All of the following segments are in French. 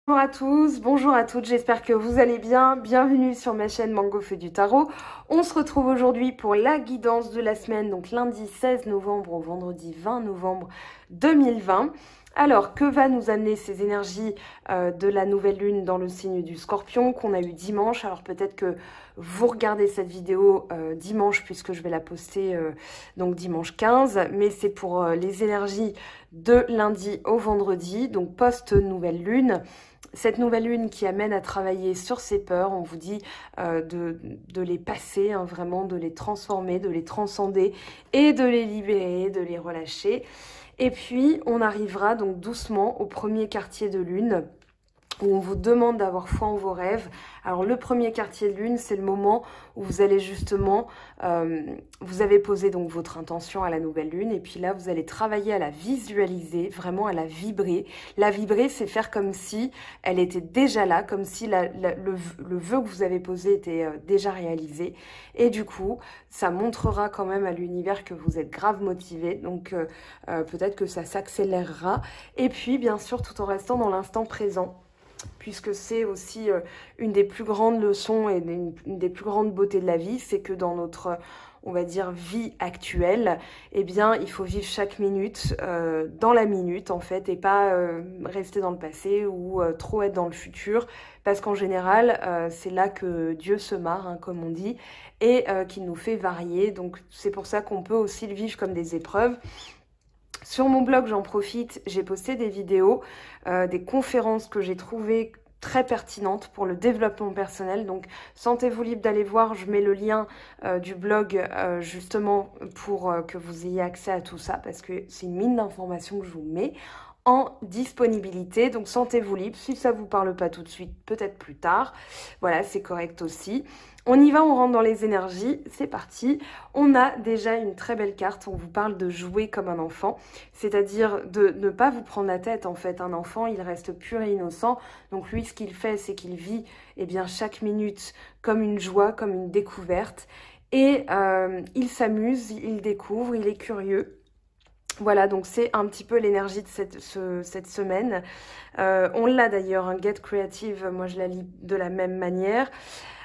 Bonjour à tous, bonjour à toutes, j'espère que vous allez bien. Bienvenue sur ma chaîne Mango Feu du Tarot. On se retrouve aujourd'hui pour la guidance de la semaine, donc lundi 16 novembre au vendredi 20 novembre 2020. Alors, que va nous amener ces énergies de la nouvelle lune dans le signe du Scorpion qu'on a eu dimanche? Alors peut-être que vous regardez cette vidéo dimanche puisque je vais la poster donc dimanche 15, mais c'est pour les énergies de lundi au vendredi, donc post-nouvelle lune. Cette nouvelle lune qui amène à travailler sur ses peurs, on vous dit de les passer, hein, vraiment de les transformer, de les transcender et de les libérer, de les relâcher. Et puis on arrivera donc doucement au premier quartier de lune, où on vous demande d'avoir foi en vos rêves. Alors le premier quartier de lune, c'est le moment où vous allez justement, vous avez posé donc votre intention à la nouvelle lune, et puis là vous allez travailler à la visualiser, vraiment à la vibrer. La vibrer, c'est faire comme si elle était déjà là, comme si le vœu que vous avez posé était déjà réalisé. Et du coup, ça montrera quand même à l'univers que vous êtes grave motivé, donc peut-être que ça s'accélérera. Et puis bien sûr, tout en restant dans l'instant présent, puisque c'est aussi une des plus grandes leçons et une des plus grandes beautés de la vie, c'est que dans notre, on va dire, vie actuelle, eh bien, il faut vivre chaque minute dans la minute, en fait, et pas rester dans le passé ou trop être dans le futur, parce qu'en général, c'est là que Dieu se marre, hein, comme on dit, et qu'il nous fait varier. Donc, c'est pour ça qu'on peut aussi le vivre comme des épreuves. Sur mon blog, j'en profite, j'ai posté des vidéos, des conférences que j'ai trouvées très pertinentes pour le développement personnel. Donc, sentez-vous libre d'aller voir. Je mets le lien du blog justement pour que vous ayez accès à tout ça, parce que c'est une mine d'informations que je vous mets en disponibilité. Donc, sentez-vous libre. Si ça vous parle pas tout de suite, peut-être plus tard. Voilà, c'est correct aussi. On y va, on rentre dans les énergies, c'est parti. On a déjà une très belle carte, on vous parle de jouer comme un enfant, c'est-à-dire de ne pas vous prendre la tête. En fait, un enfant, il reste pur et innocent, donc lui, ce qu'il fait, c'est qu'il vit bien, chaque minute comme une joie, comme une découverte, et il s'amuse, il découvre, il est curieux. Voilà, donc c'est un petit peu l'énergie de cette semaine. On l'a d'ailleurs, un Get Creative, moi je la lis de la même manière.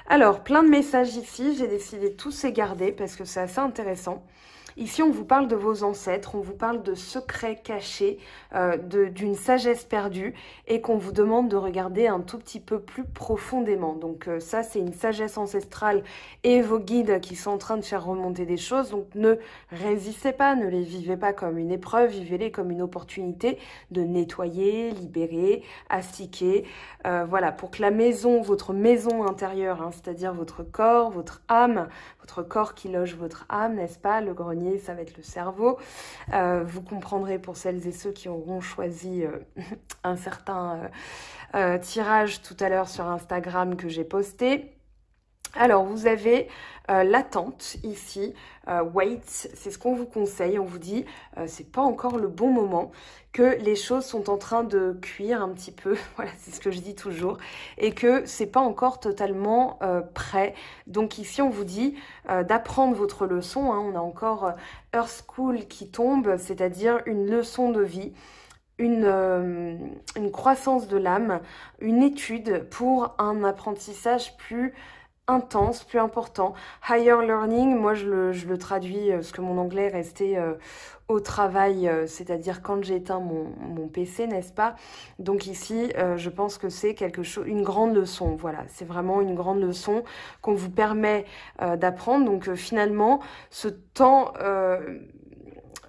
Alors, plein de messages ici, j'ai décidé de tous les garder parce que c'est assez intéressant. Ici, on vous parle de vos ancêtres, on vous parle de secrets cachés, d'une sagesse perdue et qu'on vous demande de regarder un tout petit peu plus profondément. Donc ça, c'est une sagesse ancestrale et vos guides qui sont en train de faire remonter des choses. Donc ne résistez pas, ne les vivez pas comme une épreuve, vivez-les comme une opportunité de nettoyer, libérer, astiquer. Voilà, pour que la maison, votre maison intérieure, hein, c'est-à-dire votre corps, votre âme, votre corps qui loge votre âme, n'est-ce pas? Le grenier, ça va être le cerveau. Vous comprendrez pour celles et ceux qui auront choisi un certain tirage tout à l'heure sur Instagram que j'ai posté. Alors, vous avez l'attente ici, wait, c'est ce qu'on vous conseille, on vous dit, c'est pas encore le bon moment, que les choses sont en train de cuire un petit peu, voilà, c'est ce que je dis toujours, et que c'est pas encore totalement prêt. Donc ici, on vous dit d'apprendre votre leçon, hein, on a encore Earth School qui tombe, c'est-à-dire une leçon de vie. Une croissance de l'âme, une étude pour un apprentissage plus intense, plus important. Higher learning, moi je le traduis, parce que mon anglais est resté au travail, c'est-à-dire quand j'ai éteint mon PC, n'est-ce pas? Donc ici, je pense que c'est quelque chose, une grande leçon, voilà, c'est vraiment une grande leçon qu'on vous permet d'apprendre. Donc finalement, ce temps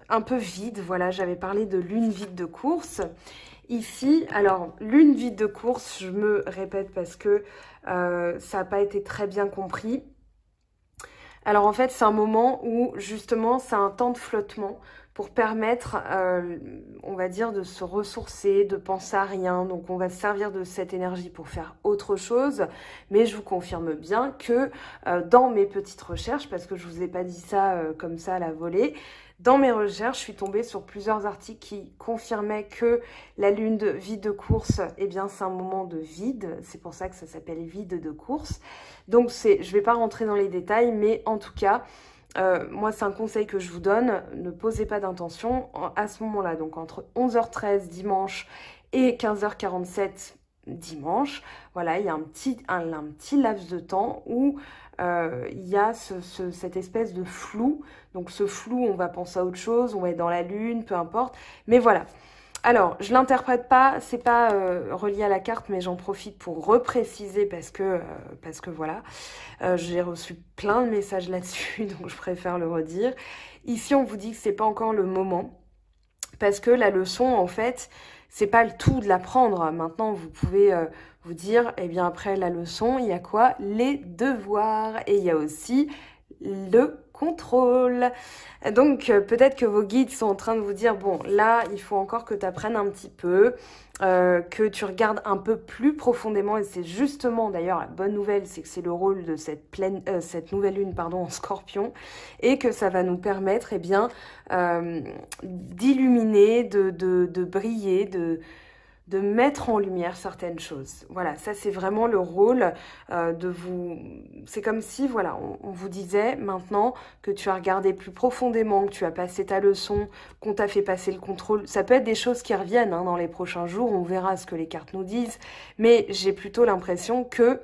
un peu vide, voilà, j'avais parlé de lune vide de course. Ici, alors, lune vide de course, je me répète parce que ça n'a pas été très bien compris. Alors en fait, c'est un moment où justement, c'est un temps de flottement pour permettre, on va dire, de se ressourcer, de penser à rien. Donc on va se servir de cette énergie pour faire autre chose. Mais je vous confirme bien que dans mes petites recherches, parce que je vous ai pas dit ça comme ça à la volée, dans mes recherches, je suis tombée sur plusieurs articles qui confirmaient que la lune vide de course, eh bien, c'est un moment de vide. C'est pour ça que ça s'appelle vide de course. Donc, je ne vais pas rentrer dans les détails, mais en tout cas, moi, c'est un conseil que je vous donne. Ne posez pas d'intention à ce moment-là. Donc, entre 11h13 dimanche et 15h47 dimanche, voilà, il y a un petit laps de temps où il y a cette espèce de flou. Donc ce flou, on va penser à autre chose, on va être dans la lune, peu importe. Mais voilà. Alors, je l'interprète pas, c'est pas relié à la carte, mais j'en profite pour repréciser parce que voilà, j'ai reçu plein de messages là-dessus, donc je préfère le redire. Ici, on vous dit que c'est pas encore le moment, parce que la leçon, en fait, c'est pas le tout de l'apprendre. Maintenant, vous pouvez vous dire, eh bien, après la leçon, il y a quoi? Les devoirs. Et il y a aussi le contrôle. Donc, peut-être que vos guides sont en train de vous dire, bon, là, il faut encore que tu apprennes un petit peu, que tu regardes un peu plus profondément. Et c'est justement, d'ailleurs, la bonne nouvelle, c'est que c'est le rôle de cette nouvelle lune, pardon, en Scorpion, et que ça va nous permettre, eh bien, d'illuminer, de briller, de mettre en lumière certaines choses. Voilà, ça c'est vraiment le rôle de vous... C'est comme si, voilà, on vous disait maintenant que tu as regardé plus profondément, que tu as passé ta leçon, qu'on t'a fait passer le contrôle. Ça peut être des choses qui reviennent hein, dans les prochains jours, on verra ce que les cartes nous disent, mais j'ai plutôt l'impression que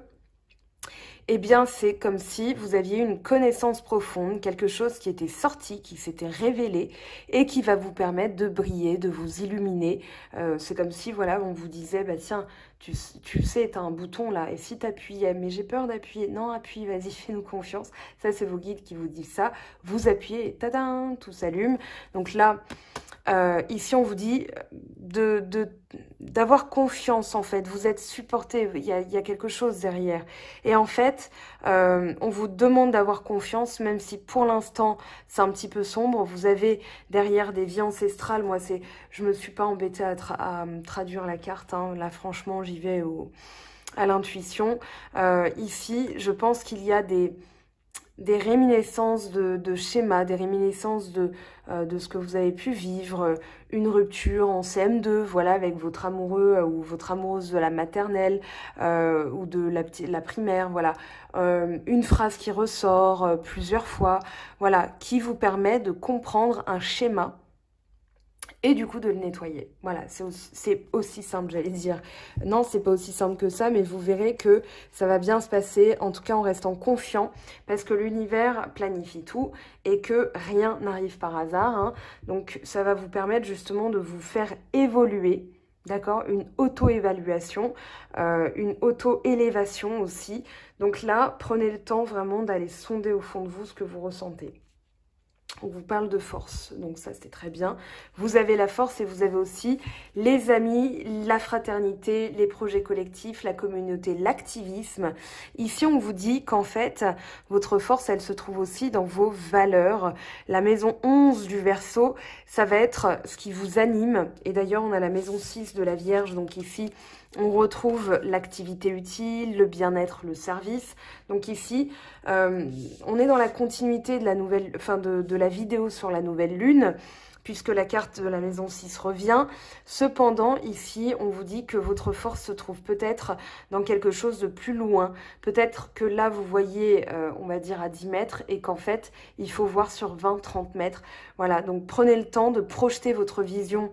eh bien, c'est comme si vous aviez une connaissance profonde, quelque chose qui était sorti, qui s'était révélé et qui va vous permettre de briller, de vous illuminer. C'est comme si, voilà, on vous disait, bah tiens, tu sais, tu as un bouton là, et si tu appuyais, mais j'ai peur d'appuyer, non, appuie, vas-y, fais-nous confiance. Ça, c'est vos guides qui vous disent ça. Vous appuyez et tadam, tout s'allume. Donc là... ici, on vous dit d'avoir confiance, en fait. Vous êtes supporté, il y a quelque chose derrière. Et en fait, on vous demande d'avoir confiance, même si pour l'instant, c'est un petit peu sombre. Vous avez derrière des vies ancestrales. Moi, je me suis pas embêtée à traduire la carte. Hein. Là, franchement, j'y vais à l'intuition. Ici, je pense qu'il y a des réminiscences de schémas, des réminiscences de ce que vous avez pu vivre, une rupture en CM2, voilà, avec votre amoureux ou votre amoureuse de la maternelle ou de la primaire, voilà. Une phrase qui ressort plusieurs fois, voilà, qui vous permet de comprendre un schéma et du coup de le nettoyer. Voilà, c'est aussi simple, j'allais dire. Non, c'est pas aussi simple que ça, mais vous verrez que ça va bien se passer, en tout cas en restant confiant, parce que l'univers planifie tout et que rien n'arrive par hasard. Hein. Donc ça va vous permettre justement de vous faire évoluer, d'accord? Une auto-évaluation, une auto-élévation aussi. Donc là, prenez le temps vraiment d'aller sonder au fond de vous ce que vous ressentez. On vous parle de force, donc ça c'est très bien. Vous avez la force et vous avez aussi les amis, la fraternité, les projets collectifs, la communauté, l'activisme. Ici on vous dit qu'en fait, votre force elle se trouve aussi dans vos valeurs. La maison 11 du Verseau, ça va être ce qui vous anime. Et d'ailleurs on a la maison 6 de la Vierge, donc ici... On retrouve l'activité utile, le bien-être, le service. Donc ici, on est dans la continuité de la nouvelle, de la vidéo sur la nouvelle lune, puisque la carte de la maison 6 revient. Cependant, ici, on vous dit que votre force se trouve peut-être dans quelque chose de plus loin. Peut-être que là, vous voyez, on va dire à 10 mètres, et qu'en fait, il faut voir sur 20-30 mètres. Voilà, donc prenez le temps de projeter votre vision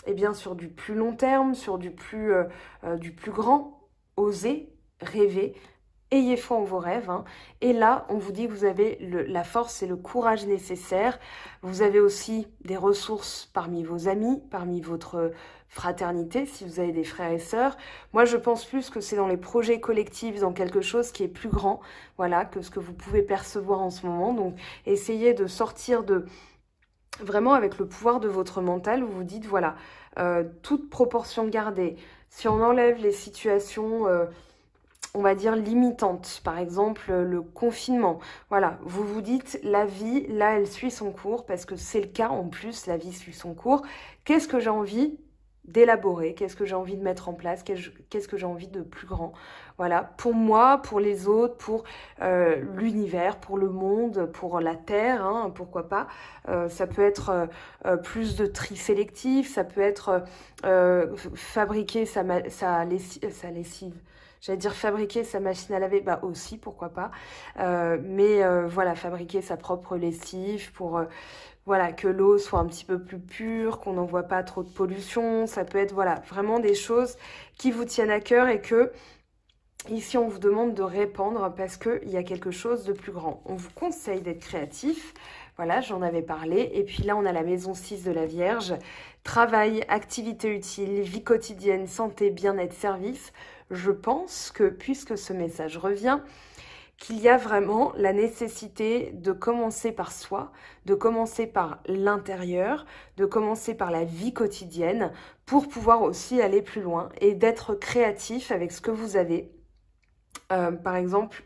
eh bien, sur du plus long terme, sur du plus grand, osez, rêvez, ayez foi en vos rêves. Hein. Et là, on vous dit que vous avez la force et le courage nécessaires. Vous avez aussi des ressources parmi vos amis, parmi votre fraternité, si vous avez des frères et sœurs. Moi, je pense plus que c'est dans les projets collectifs, dans quelque chose qui est plus grand, voilà, que ce que vous pouvez percevoir en ce moment. Donc, essayez de sortir de... Vraiment, avec le pouvoir de votre mental, vous vous dites, voilà, toute proportion gardée. Si on enlève les situations, on va dire, limitantes, par exemple, le confinement, voilà, vous vous dites, la vie, là, elle suit son cours, parce que c'est le cas, en plus, la vie suit son cours. Qu'est-ce que j'ai envie d'élaborer, qu'est-ce que j'ai envie de mettre en place, qu'est-ce que j'ai envie de plus grand. Voilà, pour moi, pour les autres, pour l'univers, pour le monde, pour la Terre, hein, pourquoi pas. Ça peut être plus de tri sélectif, ça peut être fabriquer sa lessive. j'allais dire fabriquer sa machine à laver, bah aussi, pourquoi pas. Voilà, fabriquer sa propre lessive pour voilà, que l'eau soit un petit peu plus pure, qu'on n'envoie pas trop de pollution. Ça peut être voilà, vraiment des choses qui vous tiennent à cœur et que ici on vous demande de répandre parce qu'il y a quelque chose de plus grand. On vous conseille d'être créatif. Voilà, j'en avais parlé. Et puis là, on a la maison 6 de la Vierge. Travail, activité utile, vie quotidienne, santé, bien-être, service. Je pense que, puisque ce message revient, qu'il y a vraiment la nécessité de commencer par soi, de commencer par l'intérieur, de commencer par la vie quotidienne pour pouvoir aussi aller plus loin et d'être créatif avec ce que vous avez. Par exemple,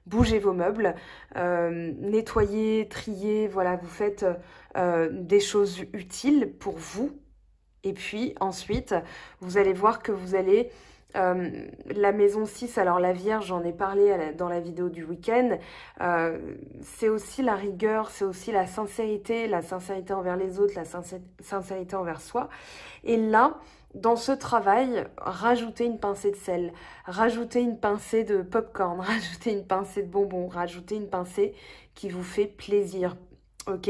bougez vos meubles, nettoyez, triez, voilà, vous faites des choses utiles pour vous. Et puis ensuite, vous allez voir que vous allez... la maison 6, alors la Vierge, j'en ai parlé dans la vidéo du week-end, c'est aussi la rigueur, c'est aussi la sincérité envers les autres, la sincérité envers soi. Et là, dans ce travail, rajoutez une pincée de sel, rajoutez une pincée de popcorn, rajoutez une pincée de bonbons, rajoutez une pincée qui vous fait plaisir. Ok,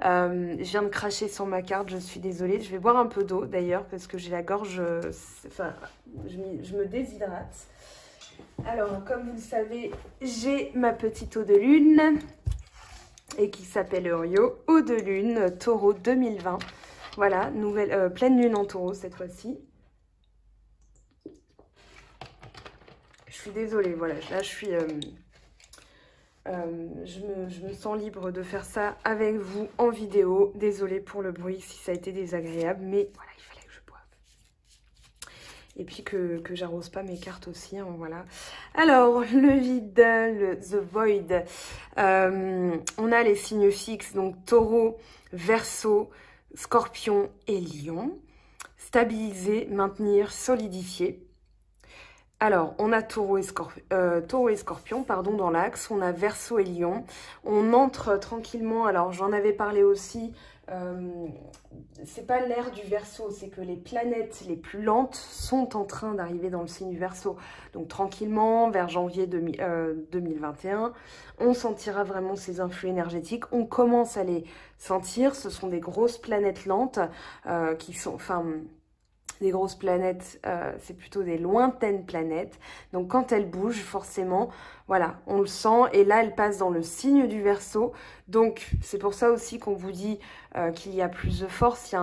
je viens de cracher sur ma carte, je suis désolée. Je vais boire un peu d'eau d'ailleurs parce que j'ai la gorge, enfin, je me déshydrate. Alors, comme vous le savez, j'ai ma petite eau de lune et qui s'appelle Eurio, eau de lune, taureau 2020. Voilà, nouvelle pleine lune en taureau cette fois-ci. Je suis désolée, voilà, là je suis... je me sens libre de faire ça avec vous en vidéo. Désolée pour le bruit si ça a été désagréable, mais voilà, il fallait que je boive. Et puis que j'arrose pas mes cartes aussi, hein, voilà. Alors, le vide, the void. On a les signes fixes, donc taureau, verseau, scorpion et lion. Stabiliser, maintenir, solidifier. Alors, on a taureau et scorpion, pardon, dans l'axe. On a verseau et lion. On entre tranquillement. Alors, j'en avais parlé aussi. C'est pas l'ère du verseau, c'est que les planètes les plus lentes sont en train d'arriver dans le signe du verseau. Donc, tranquillement, vers janvier 2021, on sentira vraiment ces influx énergétiques. On commence à les sentir. Ce sont des grosses planètes lentes qui sont... Enfin, des grosses planètes, c'est plutôt des lointaines planètes. Donc quand elles bougent, forcément, voilà, on le sent. Et là, elles passent dans le signe du Verseau. Donc c'est pour ça aussi qu'on vous dit qu'il y a plus de force. Il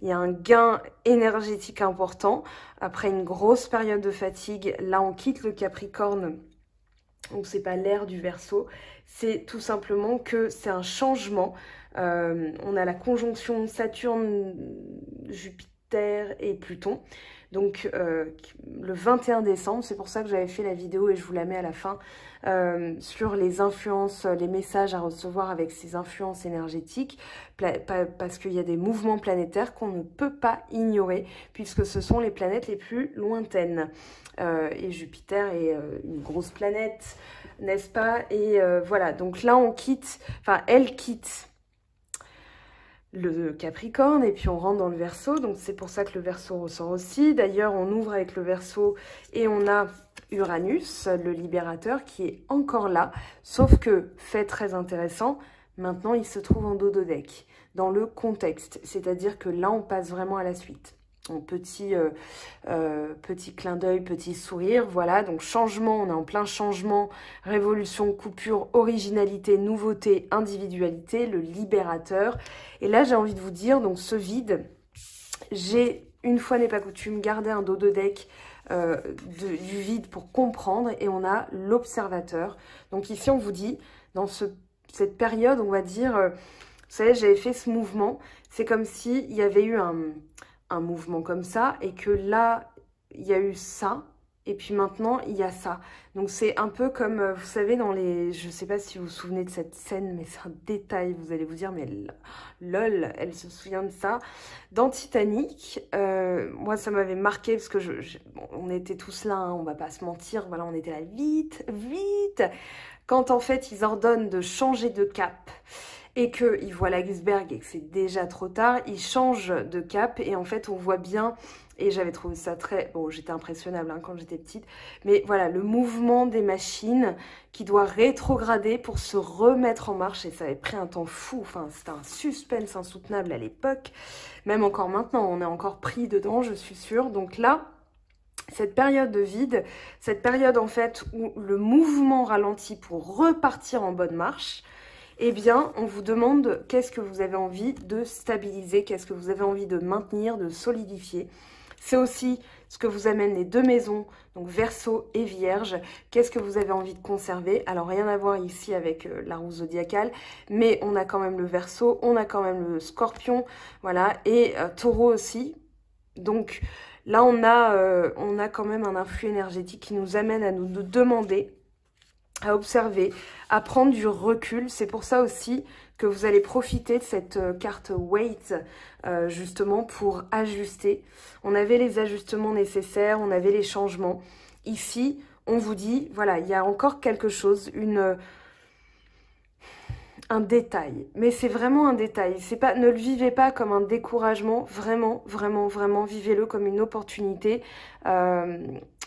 y a un gain énergétique important. Après une grosse période de fatigue, là, on quitte le Capricorne. Donc c'est pas l'ère du Verseau. C'est tout simplement que c'est un changement. On a la conjonction Saturne-Jupiter et Pluton, donc le 21 décembre, c'est pour ça que j'avais fait la vidéo et je vous la mets à la fin, sur les influences, les messages à recevoir avec ces influences énergétiques, parce qu'il y a des mouvements planétaires qu'on ne peut pas ignorer, puisque ce sont les planètes les plus lointaines. Et Jupiter est une grosse planète, n'est-ce pas? Et voilà, donc là on quitte, enfin elle quitte le Capricorne et puis on rentre dans le Verseau, donc c'est pour ça que le Verseau ressort aussi. D'ailleurs, on ouvre avec le Verseau et on a Uranus, le libérateur, qui est encore là, sauf que, fait très intéressant, maintenant il se trouve en dododeck, dans le contexte, c'est-à-dire que là on passe vraiment à la suite. Donc, petit clin d'œil, petit sourire, voilà, donc changement, on est en plein changement, révolution, coupure, originalité, nouveauté, individualité, le libérateur. Et là, j'ai envie de vous dire, donc ce vide, j'ai, une fois n'est pas coutume, gardé un dododeck du vide pour comprendre, et on a l'observateur. Donc ici, on vous dit, dans cette période, on va dire, vous savez, j'avais fait ce mouvement, c'est comme s'il y avait eu un mouvement comme ça, et que là, il y a eu ça, et puis maintenant, il y a ça. Donc, c'est un peu comme, vous savez, dans les... Je sais pas si vous vous souvenez de cette scène, mais c'est un détail, vous allez vous dire, mais lol, elle se souvient de ça. Dans Titanic, moi, ça m'avait marqué, parce que on était tous là, hein, on va pas se mentir, voilà, on était là, vite, vite. Quand, en fait, ils ordonnent de changer de cap, et qu'ils voient l'iceberg et que c'est déjà trop tard, ils changent de cap et en fait on voit bien Et j'avais trouvé ça très... Bon, j'étais impressionnable hein, quand j'étais petite. Mais voilà, le mouvement des machines qui doit rétrograder pour se remettre en marche. Et ça avait pris un temps fou. Enfin, c'était un suspense insoutenable à l'époque. Même encore maintenant, on est encore pris dedans, je suis sûre. Donc là, cette période de vide, cette période en fait où le mouvement ralentit pour repartir en bonne marche, eh bien, on vous demande qu'est-ce que vous avez envie de stabiliser, qu'est-ce que vous avez envie de maintenir, de solidifier. C'est aussi ce que vous amène les deux maisons, donc Verseau et Vierge. Qu'est-ce que vous avez envie de conserver? Alors, rien à voir ici avec la roue zodiacale, mais on a quand même le Verseau, on a quand même le Scorpion, voilà, et Taureau aussi. Donc, là, on a quand même un influx énergétique qui nous amène à nous demander, à observer, à prendre du recul. C'est pour ça aussi que vous allez profiter de cette carte Wait, justement pour ajuster. On avait les ajustements nécessaires, on avait les changements. Ici, on vous dit, voilà, il y a encore quelque chose, un détail. Mais c'est vraiment un détail. C'est pas, ne le vivez pas comme un découragement, vraiment, vraiment, vraiment, vivez-le comme une opportunité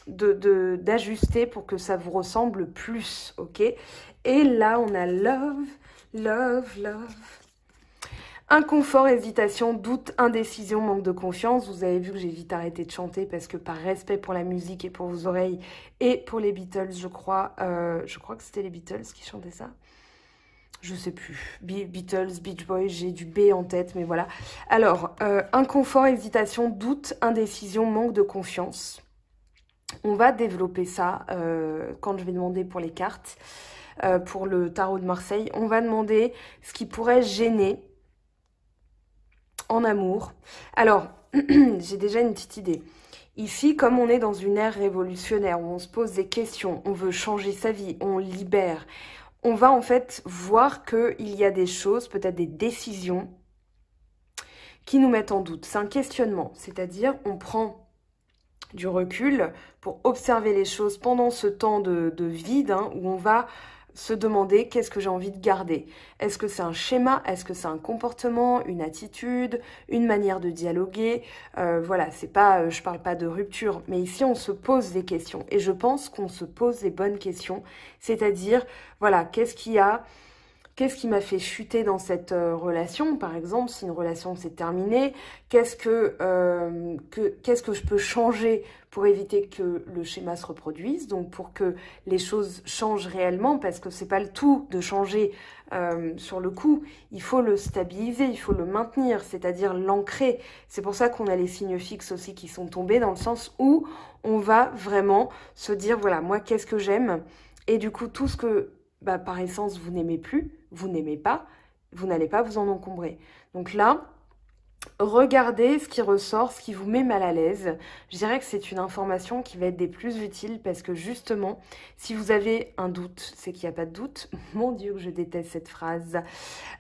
d'ajuster pour que ça vous ressemble plus, ok? Et là, on a love, love, love. Inconfort, hésitation, doute, indécision, manque de confiance. Vous avez vu que j'ai vite arrêté de chanter parce que par respect pour la musique et pour vos oreilles et pour les Beatles, je crois que c'était les Beatles qui chantaient ça. Je sais plus. Beatles, Beach Boys, j'ai du B en tête, mais voilà. Alors, inconfort, hésitation, doute, indécision, manque de confiance. On va développer ça quand je vais demander pour les cartes, pour le tarot de Marseille. On va demander ce qui pourrait gêner en amour. Alors, j'ai déjà une petite idée. Ici, comme on est dans une ère révolutionnaire où on se pose des questions, on veut changer sa vie, on libère, on va en fait voir qu'il y a des choses, peut-être des décisions qui nous mettent en doute. C'est un questionnement, c'est-à-dire on prend du recul pour observer les choses pendant ce temps de vide hein, où on va se demander qu'est-ce que j'ai envie de garder. Est-ce que c'est un schéma? Est-ce que c'est un comportement, une attitude, une manière de dialoguer? Voilà, c'est pas, je parle pas de rupture, mais ici on se pose des questions et je pense qu'on se pose les bonnes questions, c'est-à-dire voilà, qu'est-ce qui m'a fait chuter dans cette relation, par exemple, si une relation s'est terminée? Qu'est-ce que je peux changer pour éviter que le schéma se reproduise? Donc, pour que les choses changent réellement, parce que c'est pas le tout de changer sur le coup. Il faut le stabiliser, il faut le maintenir, c'est-à-dire l'ancrer. C'est pour ça qu'on a les signes fixes aussi qui sont tombés, dans le sens où on va vraiment se dire, voilà, moi, qu'est-ce que j'aime? Et du coup, tout ce que bah, par essence, vous n'aimez plus, vous n'aimez pas, vous n'allez pas vous en encombrer. Donc là, regardez ce qui ressort, ce qui vous met mal à l'aise. Je dirais que c'est une information qui va être des plus utiles parce que justement, si vous avez un doute, c'est qu'il n'y a pas de doute. Mon Dieu, que je déteste cette phrase.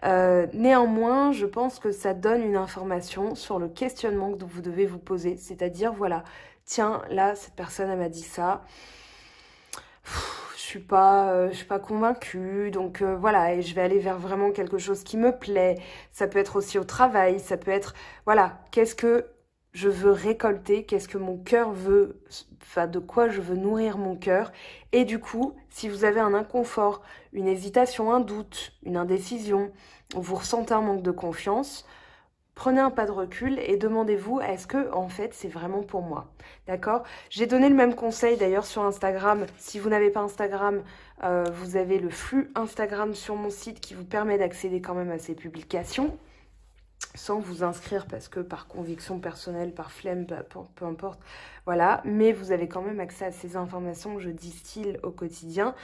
Néanmoins, je pense que ça donne une information sur le questionnement que vous devez vous poser. C'est-à-dire, voilà, tiens, là, cette personne, elle m'a dit ça. Je suis pas convaincue, donc voilà, et je vais aller vers vraiment quelque chose qui me plaît. Ça peut être aussi au travail, ça peut être, voilà, qu'est-ce que je veux récolter, qu'est-ce que mon cœur veut, enfin, de quoi je veux nourrir mon cœur. Et du coup, si vous avez un inconfort, une hésitation, un doute, une indécision, vous ressentez un manque de confiance, prenez un pas de recul et demandez-vous, est-ce que en fait c'est vraiment pour moi? D'accord? J'ai donné le même conseil d'ailleurs sur Instagram. Si vous n'avez pas Instagram, vous avez le flux Instagram sur mon site qui vous permet d'accéder quand même à ces publications sans vous inscrire parce que par conviction personnelle, par flemme, peu importe, voilà, mais vous avez quand même accès à ces informations que je distille au quotidien.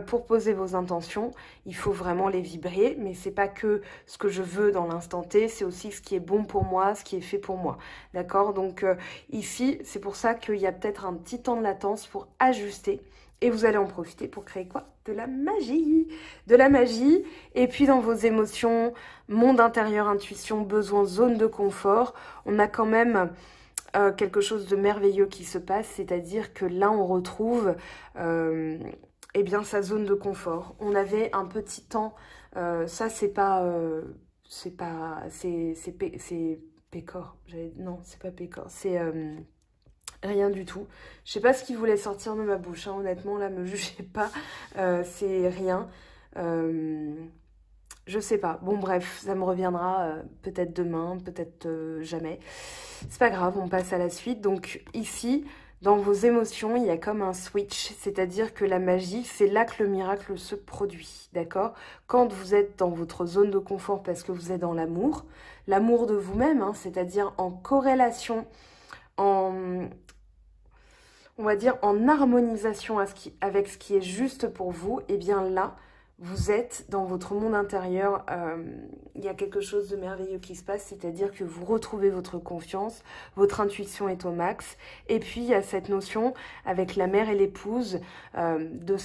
Pour poser vos intentions, il faut vraiment les vibrer, mais c'est pas que ce que je veux dans l'instant T, c'est aussi ce qui est bon pour moi, ce qui est fait pour moi, d'accord? Donc ici, c'est pour ça qu'il y a peut-être un petit temps de latence pour ajuster. Et vous allez en profiter pour créer quoi? De la magie. De la magie. Et puis dans vos émotions, monde intérieur, intuition, besoin, zone de confort, on a quand même quelque chose de merveilleux qui se passe. C'est-à-dire que là, on retrouve eh bien, sa zone de confort. On avait un petit temps, ça c'est Pécor. Non, c'est pas Pécor. C'est rien du tout. Je sais pas ce qui voulait sortir de ma bouche. Hein. Honnêtement, là, me jugez pas. C'est rien. Je sais pas. Bon, bref, ça me reviendra peut-être demain, peut-être jamais. C'est pas grave, on passe à la suite. Donc ici, dans vos émotions, il y a comme un switch. C'est-à-dire que la magie, c'est là que le miracle se produit. D'accord? Quand vous êtes dans votre zone de confort parce que vous êtes dans l'amour de vous-même, hein, c'est-à-dire en corrélation, on va dire en harmonisation avec ce qui est juste pour vous, et bien là, vous êtes dans votre monde intérieur, il y a quelque chose de merveilleux qui se passe, c'est-à-dire que vous retrouvez votre confiance, votre intuition est au max, et puis il y a cette notion avec la mère et l'épouse de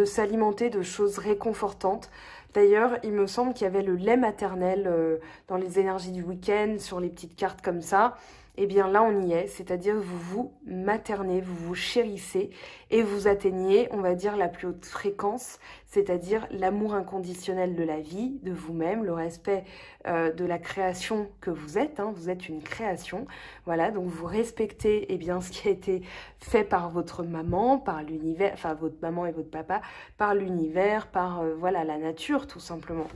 s'alimenter de choses réconfortantes. D'ailleurs, il me semble qu'il y avait le lait maternel dans les énergies du week-end, sur les petites cartes comme ça. Eh bien là, on y est, c'est-à-dire vous vous maternez, vous vous chérissez et vous atteignez, on va dire, la plus haute fréquence, c'est-à-dire l'amour inconditionnel de la vie, de vous-même, le respect de la création que vous êtes, hein, vous êtes une création, voilà, donc vous respectez eh bien, ce qui a été fait par votre maman, par l'univers, enfin votre maman et votre papa, par l'univers, par voilà, la nature tout simplement.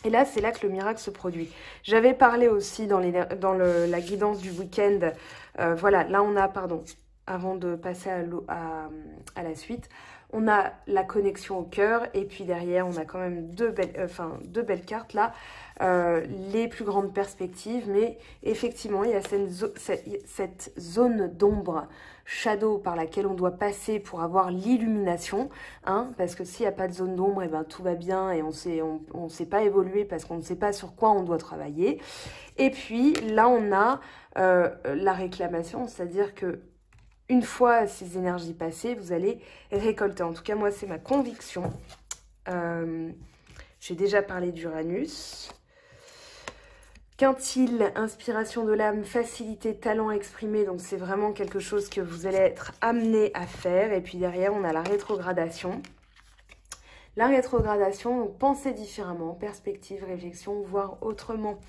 Et là, c'est là que le miracle se produit. J'avais parlé aussi dans la guidance du week-end. Voilà, là on a, pardon, avant de passer à la suite, on a la connexion au cœur. Et puis derrière, on a quand même deux belles cartes là. Les plus grandes perspectives. Mais effectivement, il y a cette zone d'ombre, shadow, par laquelle on doit passer pour avoir l'illumination, hein, parce que s'il n'y a pas de zone d'ombre, eh ben, tout va bien et on sait pas évoluer parce qu'on ne sait pas sur quoi on doit travailler. Et puis là, on a la réclamation, c'est-à-dire que une fois ces énergies passées, vous allez récolter. En tout cas, moi, c'est ma conviction. J'ai déjà parlé d'Uranus. Quintile, inspiration de l'âme, facilité, talent exprimé. Donc, c'est vraiment quelque chose que vous allez être amené à faire. Et puis derrière, on a la rétrogradation. La rétrogradation, donc penser différemment, perspective, réflexion, voir autrement.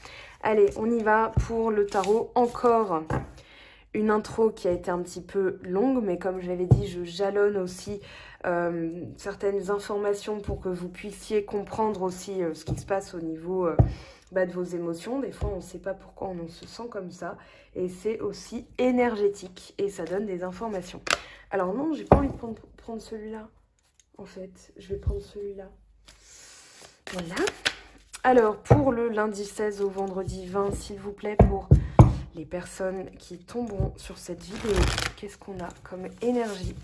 Allez, on y va pour le tarot. Encore une intro qui a été un petit peu longue, mais comme je l'avais dit, je jalonne aussi certaines informations pour que vous puissiez comprendre aussi ce qui se passe au niveau de vos émotions. Des fois, on ne sait pas pourquoi on se sent comme ça, et c'est aussi énergétique, et ça donne des informations. Alors non, j'ai pas envie de prendre celui-là, en fait. Je vais prendre celui-là. Voilà. Alors, pour le lundi 16 au vendredi 20, s'il vous plaît, pour les personnes qui tomberont sur cette vidéo, qu'est-ce qu'on a comme énergie?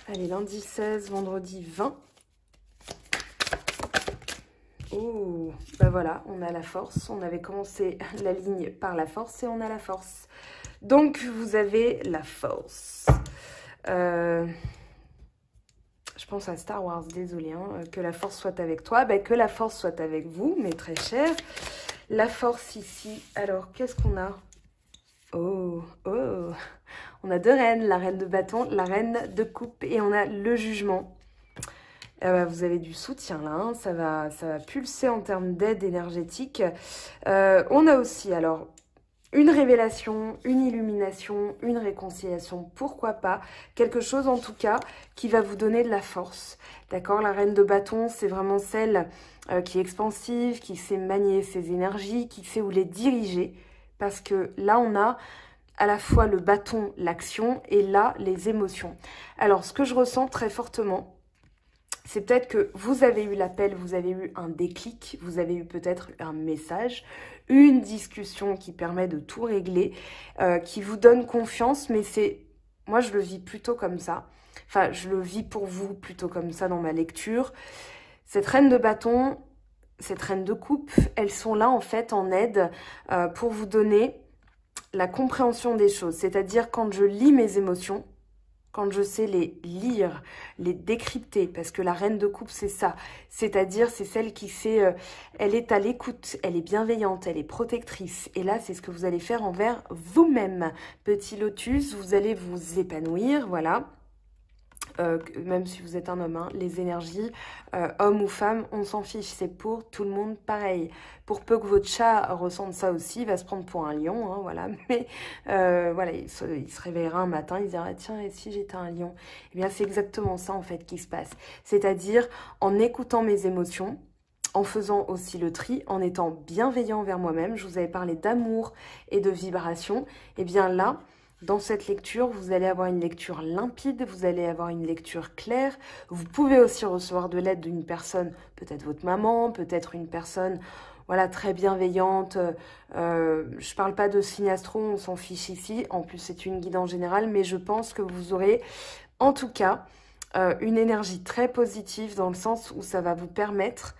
Allez, lundi 16, vendredi 20. Oh, bah voilà, on a la force. On avait commencé la ligne par la force et on a la force. Donc, vous avez la force. Je pense à Star Wars, désolé, hein, que la force soit avec toi. Ben, que la force soit avec vous, mes très chers. La force ici, alors, qu'est-ce qu'on a? Oh, oh, on a deux reines, la reine de bâton, la reine de coupe, et on a le jugement. Vous avez du soutien là, hein, ça va pulser en termes d'aide énergétique. On a aussi, alors, une révélation, une illumination, une réconciliation, pourquoi pas. Quelque chose en tout cas qui va vous donner de la force. D'accord? La reine de bâton, c'est vraiment celle qui est expansive, qui sait manier ses énergies, qui sait où les diriger. Parce que là, on a à la fois le bâton, l'action, et là, les émotions. Alors, ce que je ressens très fortement, c'est peut-être que vous avez eu l'appel, vous avez eu un déclic, vous avez eu peut-être un message, une discussion qui permet de tout régler, qui vous donne confiance, mais c'est, moi je le vis plutôt comme ça, enfin je le vis pour vous plutôt comme ça dans ma lecture. Cette reine de bâton, cette reine de coupe, elles sont là en fait en aide pour vous donner la compréhension des choses, c'est-à-dire quand je lis mes émotions, quand je sais les lire, les décrypter, parce que la reine de coupe, c'est ça. C'est-à-dire, c'est celle qui sait, elle est à l'écoute, elle est bienveillante, elle est protectrice. Et là, c'est ce que vous allez faire envers vous-même. Petit lotus, vous allez vous épanouir, voilà. même si vous êtes un homme, hein, les énergies, homme ou femme, on s'en fiche, c'est pour tout le monde pareil. Pour peu que votre chat ressente ça aussi, il va se prendre pour un lion, hein, voilà, mais voilà, il se réveillera un matin, il dira, tiens, et si j'étais un lion? Eh bien, c'est exactement ça, en fait, qui se passe. C'est-à-dire, en écoutant mes émotions, en faisant aussi le tri, en étant bienveillant envers moi-même, je vous avais parlé d'amour et de vibration, et bien là, dans cette lecture, vous allez avoir une lecture limpide, vous allez avoir une lecture claire. Vous pouvez aussi recevoir de l'aide d'une personne, peut-être votre maman, peut-être une personne voilà, très bienveillante. Je parle pas de signe astro, on s'en fiche ici. En plus, c'est une guide en général, mais je pense que vous aurez en tout cas une énergie très positive dans le sens où ça va vous permettre,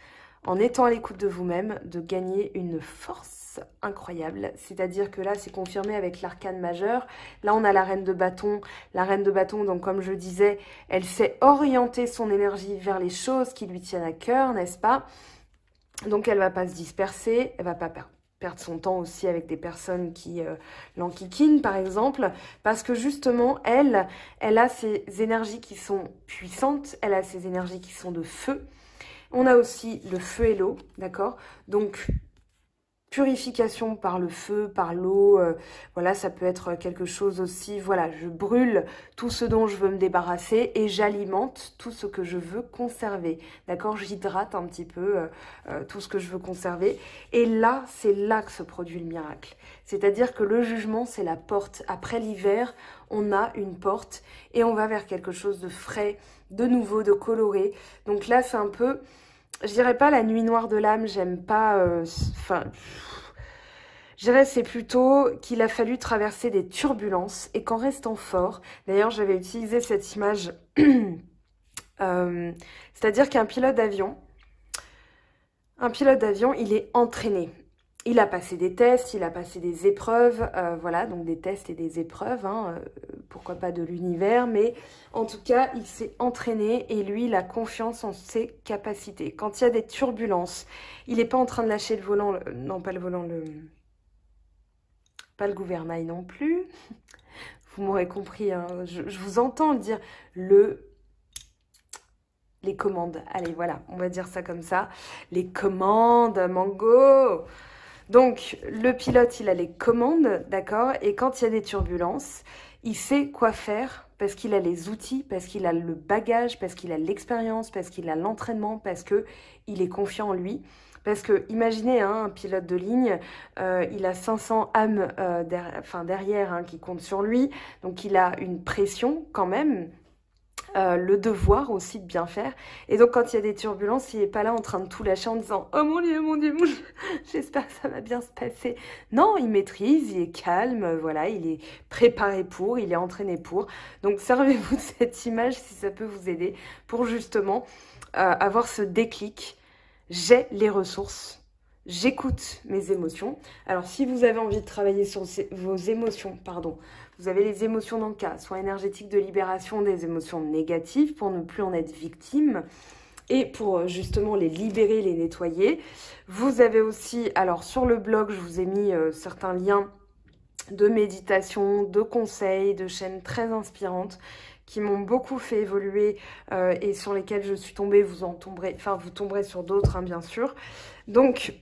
en étant à l'écoute de vous-même, de gagner une force incroyable. C'est-à-dire que là, c'est confirmé avec l'arcane majeur. Là, on a la reine de bâton. La reine de bâton, donc comme je disais, elle sait orienter son énergie vers les choses qui lui tiennent à cœur, n'est-ce pas? Donc, elle va pas se disperser, elle va pas perdre son temps aussi avec des personnes qui l'enquiquinent, par exemple, parce que justement, elle a ces énergies qui sont puissantes, elle a ces énergies qui sont de feu. On a aussi le feu et l'eau, d'accord? Donc, purification par le feu, par l'eau, voilà, ça peut être quelque chose aussi, voilà, je brûle tout ce dont je veux me débarrasser et j'alimente tout ce que je veux conserver, d'accord? J'hydrate un petit peu tout ce que je veux conserver et là, c'est là que se produit le miracle. C'est-à-dire que le jugement, c'est la porte. Après l'hiver, on a une porte et on va vers quelque chose de frais, de nouveau, de coloré. Donc là, c'est un peu... Je dirais pas la nuit noire de l'âme, j'aime pas... Enfin, je dirais c'est plutôt qu'il a fallu traverser des turbulences et qu'en restant fort... D'ailleurs, j'avais utilisé cette image, c'est-à-dire qu'un pilote d'avion, il est entraîné. Il a passé des tests, il a passé des épreuves, voilà, donc des tests et des épreuves, hein, pourquoi pas de l'univers, mais en tout cas, il s'est entraîné et lui, il a confiance en ses capacités. Quand il y a des turbulences, il n'est pas en train de lâcher le volant, non pas le volant, pas le gouvernail non plus, vous m'aurez compris, hein, je vous entends le dire, les commandes, allez voilà, on va dire ça comme ça, les commandes, Mango. Donc, le pilote, il a les commandes, d'accord? Et quand il y a des turbulences, il sait quoi faire parce qu'il a les outils, parce qu'il a le bagage, parce qu'il a l'expérience, parce qu'il a l'entraînement, parce qu'il est confiant en lui. Parce que, imaginez, hein, un pilote de ligne, il a 500 âmes derrière hein, qui comptent sur lui. Donc, il a une pression quand même. Le devoir aussi de bien faire. Et donc, quand il y a des turbulences, il n'est pas là en train de tout lâcher en disant « Oh mon Dieu, mon Dieu, mon Dieu, j'espère que ça va bien se passer. » Non, il maîtrise, il est calme, voilà, il est préparé pour, il est entraîné pour. Donc, servez-vous de cette image si ça peut vous aider pour justement avoir ce déclic. J'ai les ressources. J'écoute mes émotions. Alors, si vous avez envie de travailler sur vos émotions, pardon, vous avez les émotions dans le cas, soit énergétiques de libération des émotions négatives pour ne plus en être victime et pour justement les libérer, les nettoyer. Vous avez aussi, alors sur le blog, je vous ai mis certains liens de méditation, de conseils, de chaînes très inspirantes qui m'ont beaucoup fait évoluer et sur lesquelles je suis tombée. Vous tomberez sur d'autres, hein, bien sûr. Donc,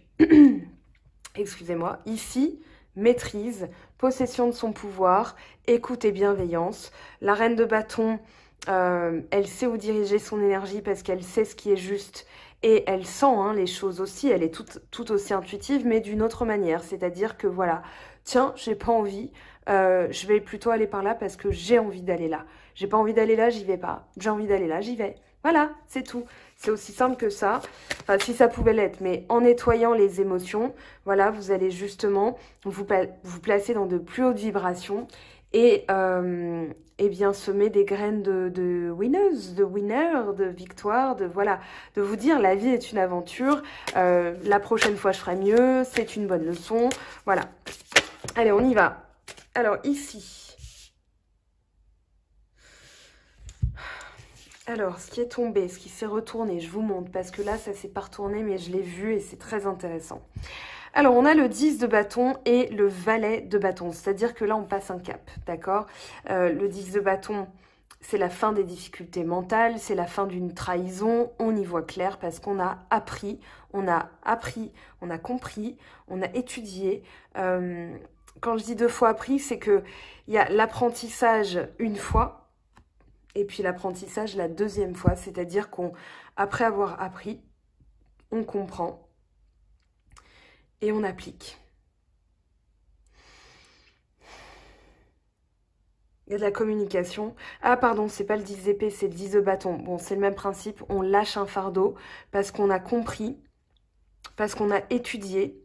excusez-moi, ici, maîtrise, possession de son pouvoir, écoute et bienveillance. La reine de bâton, elle sait où diriger son énergie parce qu'elle sait ce qui est juste et elle sent hein, les choses aussi. Elle est tout aussi intuitive, mais d'une autre manière. C'est-à-dire que voilà, tiens, j'ai pas envie, je vais plutôt aller par là parce que j'ai envie d'aller là. J'ai pas envie d'aller là, j'y vais pas. J'ai envie d'aller là, j'y vais. Voilà, c'est tout. C'est aussi simple que ça. Enfin, si ça pouvait l'être. Mais en nettoyant les émotions, voilà, vous allez justement vous placer dans de plus hautes vibrations et bien semer des graines de winners, de winners, de victoire, de voilà, de vous dire la vie est une aventure. La prochaine fois, je ferai mieux. C'est une bonne leçon. Voilà. Allez, on y va. Alors, ici... Alors, ce qui est tombé, ce qui s'est retourné, je vous montre, parce que là, ça s'est pas retourné, mais je l'ai vu et c'est très intéressant. Alors, on a le 10 de bâton et le valet de bâton, c'est-à-dire que là, on passe un cap, d'accord? Le 10 de bâton, c'est la fin des difficultés mentales, c'est la fin d'une trahison, on y voit clair parce qu'on a appris, on a compris, on a étudié. Quand je dis 2 fois appris, c'est qu'il y a l'apprentissage une fois et puis l'apprentissage la 2e fois, c'est-à-dire qu'après avoir appris, on comprend et on applique. Il y a de la communication. Ah pardon, c'est pas le 10 d'épée, c'est le 10 de bâton. Bon, c'est le même principe, on lâche un fardeau parce qu'on a compris, parce qu'on a étudié.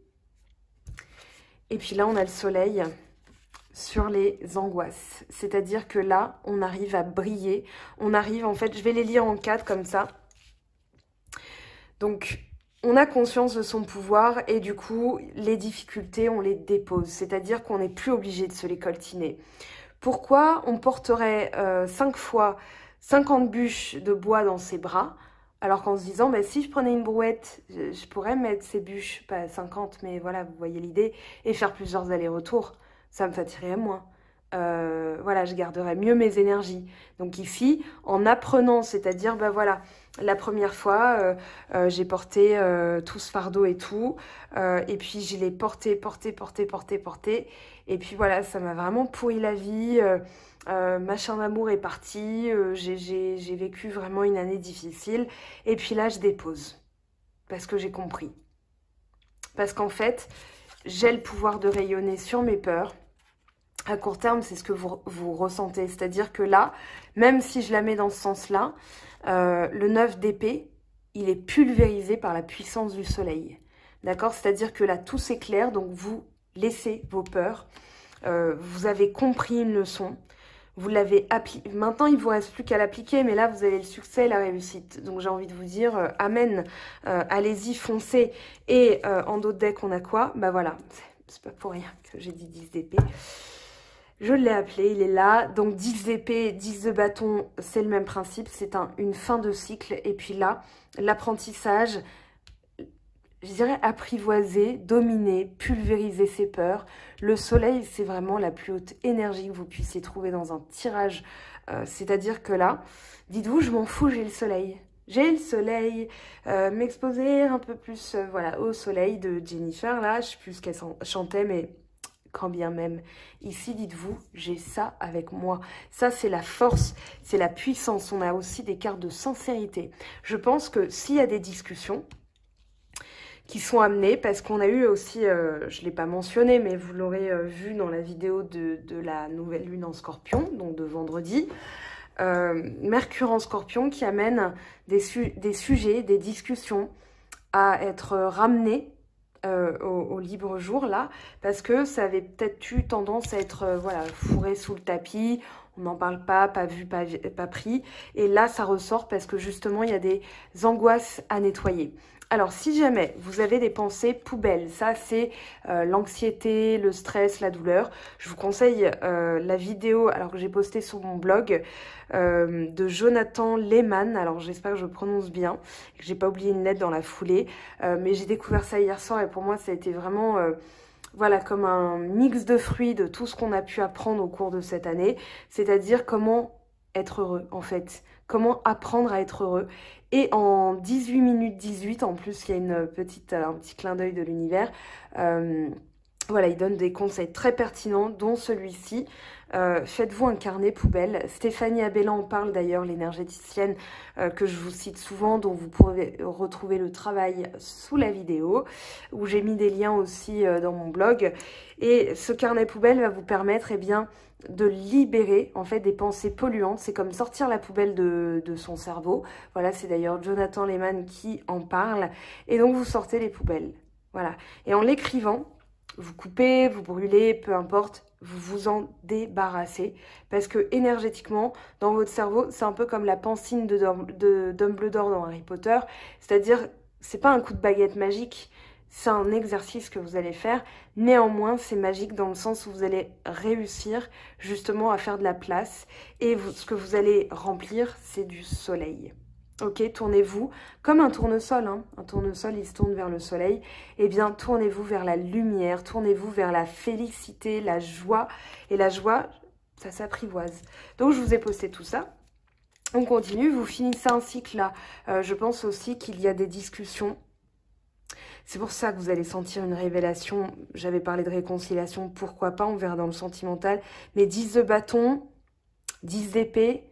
Et puis là, on a le soleil sur les angoisses. C'est-à-dire que là, on arrive à briller. On arrive, en fait, je vais les lire en 4 comme ça. Donc, on a conscience de son pouvoir et du coup, les difficultés, on les dépose. C'est-à-dire qu'on n'est plus obligé de se les coltiner. Pourquoi on porterait 5 fois 50 bûches de bois dans ses bras, alors qu'en se disant, bah, si je prenais une brouette, je pourrais mettre ces bûches, pas 50, mais voilà, vous voyez l'idée, et faire plusieurs allers-retours, ça me fatiguerait moins. Voilà, je garderais mieux mes énergies. Donc ici, en apprenant, c'est-à-dire, bah voilà, la première fois, j'ai porté tout ce fardeau et tout, et puis je l'ai porté, et puis voilà, ça m'a vraiment pourri la vie, ma chaîne d'amour est partie, j'ai vécu vraiment une année difficile, et puis là, je dépose, parce que j'ai compris. Parce qu'en fait, j'ai le pouvoir de rayonner sur mes peurs. À court terme, c'est ce que vous ressentez. C'est-à-dire que là, même si je la mets dans ce sens-là, le 9 d'épée, il est pulvérisé par la puissance du soleil. D'accord? C'est-à-dire que là, tout s'éclaire, donc vous laissez vos peurs. Vous avez compris une leçon. Vous l'avez appliquée. Maintenant, il ne vous reste plus qu'à l'appliquer, mais là, vous avez le succès et la réussite. Donc, j'ai envie de vous dire, amen, allez-y, foncez. Et en d'autres decks, on a quoi? Bah voilà, c'est pas pour rien que j'ai dit 10 d'épée. Je l'ai appelé, il est là. Donc 10 d'épée, 10 de bâton, c'est le même principe. C'est une fin de cycle. Et puis là, l'apprentissage, je dirais apprivoiser, dominer, pulvériser ses peurs. Le soleil, c'est vraiment la plus haute énergie que vous puissiez trouver dans un tirage. C'est-à-dire que là, dites-vous, je m'en fous, j'ai le soleil. J'ai le soleil, m'exposer un peu plus voilà, au soleil de Jennifer. Là, je sais plus ce qu'elle chantait, mais... Quand bien même, ici, dites-vous, j'ai ça avec moi. Ça, c'est la force, c'est la puissance. On a aussi des cartes de sincérité. Je pense que s'il y a des discussions qui sont amenées, parce qu'on a eu aussi, je ne l'ai pas mentionné, mais vous l'aurez vu dans la vidéo de la nouvelle lune en scorpion, donc de vendredi, Mercure en scorpion qui amène des sujets, des discussions à être ramenés au libre jour là, parce que ça avait peut-être eu tendance à être voilà, fourré sous le tapis, on n'en parle pas vu, pas pris, et là ça ressort parce que justement il y a des angoisses à nettoyer. Alors si jamais vous avez des pensées poubelles, ça c'est l'anxiété, le stress, la douleur, je vous conseille la vidéo alors que j'ai postée sur mon blog de Jonathan Lehman, alors j'espère que je prononce bien, que j'ai pas oublié une lettre dans la foulée, mais j'ai découvert ça hier soir et pour moi ça a été vraiment... voilà, comme un mix de fruits de tout ce qu'on a pu apprendre au cours de cette année, c'est-à-dire comment être heureux en fait, comment apprendre à être heureux. Et en 18 minutes 18, en plus il y a un petit clin d'œil de l'univers, voilà, il donne des conseils très pertinents, dont celui-ci. Faites-vous un carnet poubelle. Stéphanie Abella en parle d'ailleurs, l'énergéticienne que je vous cite souvent, dont vous pourrez retrouver le travail sous la vidéo, où j'ai mis des liens aussi dans mon blog. Et ce carnet poubelle va vous permettre, eh bien, de libérer en fait des pensées polluantes. C'est comme sortir la poubelle de son cerveau. Voilà, c'est d'ailleurs Jonathan Lehman qui en parle. Et donc vous sortez les poubelles. Voilà. Et en l'écrivant, vous coupez, vous brûlez, peu importe, vous vous en débarrassez. Parce que énergétiquement, dans votre cerveau, c'est un peu comme la pancine de Dumbledore dans Harry Potter. C'est-à-dire, c'est pas un coup de baguette magique, c'est un exercice que vous allez faire. Néanmoins, c'est magique dans le sens où vous allez réussir justement à faire de la place. Et ce que vous allez remplir, c'est du soleil. Ok, tournez-vous comme un tournesol, hein. Un tournesol, il se tourne vers le soleil. Eh bien, tournez-vous vers la lumière, tournez-vous vers la félicité, la joie. Et la joie, ça s'apprivoise. Donc, je vous ai posté tout ça. On continue, vous finissez un cycle là. Je pense aussi qu'il y a des discussions. C'est pour ça que vous allez sentir une révélation. J'avais parlé de réconciliation, pourquoi pas, on verra dans le sentimental. Mais 10 de bâton, 10 d'épée,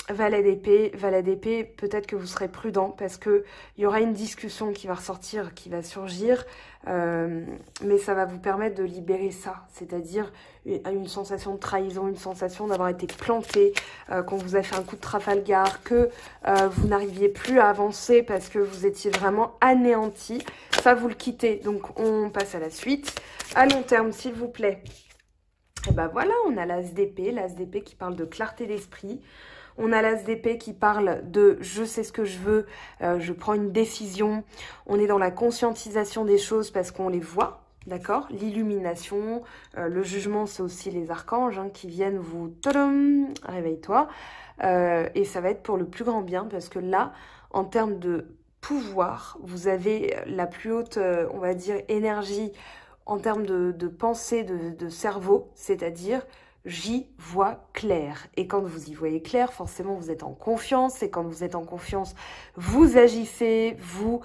valet d'épée, peut-être que vous serez prudent parce qu'il y aura une discussion qui va ressortir, qui va surgir, mais ça va vous permettre de libérer ça, c'est-à-dire une sensation de trahison, une sensation d'avoir été planté, qu'on vous a fait un coup de Trafalgar, que vous n'arriviez plus à avancer parce que vous étiez vraiment anéanti. Ça, vous le quittez, donc on passe à la suite. À long terme, s'il vous plaît. Et ben voilà, on a l'as d'épée qui parle de clarté d'esprit. On a l'as d'épée qui parle de « je sais ce que je veux, je prends une décision ». On est dans la conscientisation des choses parce qu'on les voit, d'accord? L'illumination, le jugement, c'est aussi les archanges qui viennent vous « tadam !» réveille-toi. Et ça va être pour le plus grand bien parce que là, en termes de pouvoir, vous avez la plus haute, on va dire, énergie en termes de pensée, de cerveau, c'est-à-dire j'y vois clair. Et quand vous y voyez clair, forcément, vous êtes en confiance. Et quand vous êtes en confiance, vous agissez, vous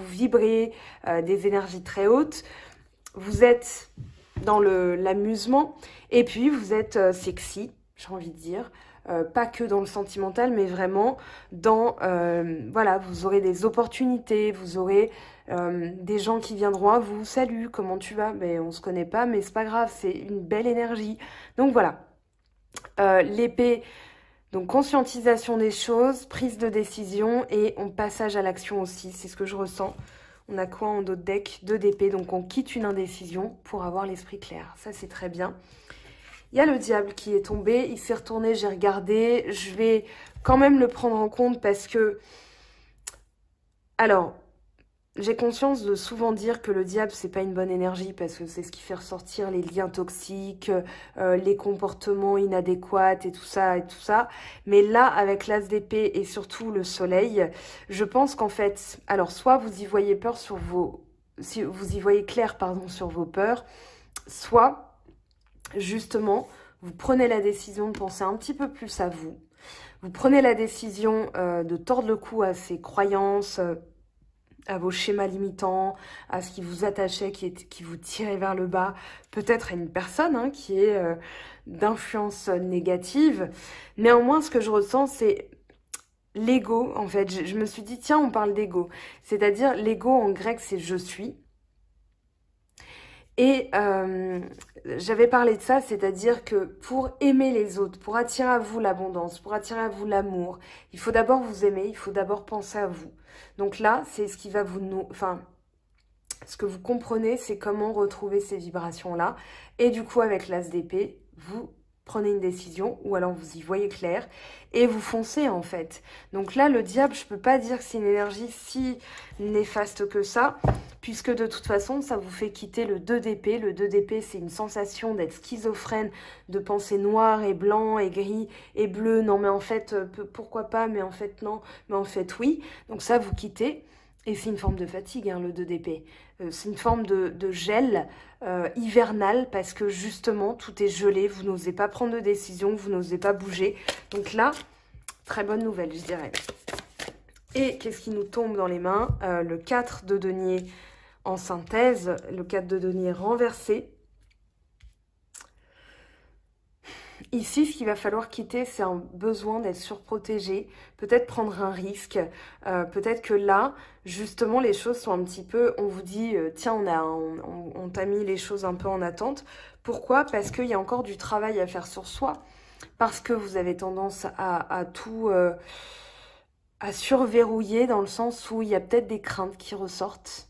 vibrez des énergies très hautes. Vous êtes dans l'amusement. Et puis, vous êtes sexy, j'ai envie de dire. Pas que dans le sentimental, mais vraiment dans... voilà, vous aurez des opportunités, vous aurez des gens qui viendront à vous. Salut, comment tu vas? Ben, on se connaît pas, mais c'est pas grave, c'est une belle énergie. Donc voilà, l'épée, donc conscientisation des choses, prise de décision et on passage à l'action aussi, c'est ce que je ressens. On a quoi en d'autres decks? 2 d'épée, donc on quitte une indécision pour avoir l'esprit clair. Ça, c'est très bien. Il y a le diable qui est tombé, il s'est retourné, j'ai regardé. Je vais quand même le prendre en compte parce que... Alors, j'ai conscience de souvent dire que le diable, c'est pas une bonne énergie parce que c'est ce qui fait ressortir les liens toxiques, les comportements inadéquats et tout ça et tout ça. Mais là, avec l'as d'épée et surtout le soleil, je pense qu'en fait... Alors, soit vous y voyez peur sur vos... Si vous y voyez clair, pardon, sur vos peurs, soit... Justement, vous prenez la décision de penser un petit peu plus à vous. Vous prenez la décision de tordre le cou à ces croyances, à vos schémas limitants, à ce qui vous attachait, qui vous tirait vers le bas. Peut-être à une personne qui est d'influence négative. Néanmoins, ce que je ressens, c'est l'ego. En fait, je me suis dit, tiens, on parle d'ego. C'est-à-dire, l'ego en grec, c'est « je suis ». Et j'avais parlé de ça, c'est-à-dire que pour aimer les autres, pour attirer à vous l'abondance, pour attirer à vous l'amour, il faut d'abord vous aimer, il faut d'abord penser à vous. Donc là, c'est ce qui va vous... Enfin, ce que vous comprenez, c'est comment retrouver ces vibrations-là. Et du coup, avec l'as d'épée, vous prenez une décision ou alors vous y voyez clair et vous foncez en fait. Donc là, le diable, je peux pas dire que c'est une énergie si néfaste que ça, puisque de toute façon, ça vous fait quitter le 2 d'épée. Le 2 d'épée, c'est une sensation d'être schizophrène, de penser noir et blanc et gris et bleu. Non, mais en fait, pourquoi pas? Mais en fait, non. Mais en fait, oui. Donc ça, vous quittez. Et c'est une forme de fatigue, le 2 d'épée. C'est une forme de gel hivernal parce que justement, tout est gelé. Vous n'osez pas prendre de décision, vous n'osez pas bouger. Donc là, très bonne nouvelle, je dirais. Et qu'est-ce qui nous tombe dans les mains? Le 4 de denier en synthèse, le 4 de denier renversé. Ici, ce qu'il va falloir quitter, c'est un besoin d'être surprotégé, peut-être prendre un risque, peut-être que là, justement, les choses sont un petit peu, on vous dit, tiens, on t'a mis les choses un peu en attente. Pourquoi? Parce qu'il y a encore du travail à faire sur soi, parce que vous avez tendance à tout... à surverrouiller dans le sens où il y a peut-être des craintes qui ressortent.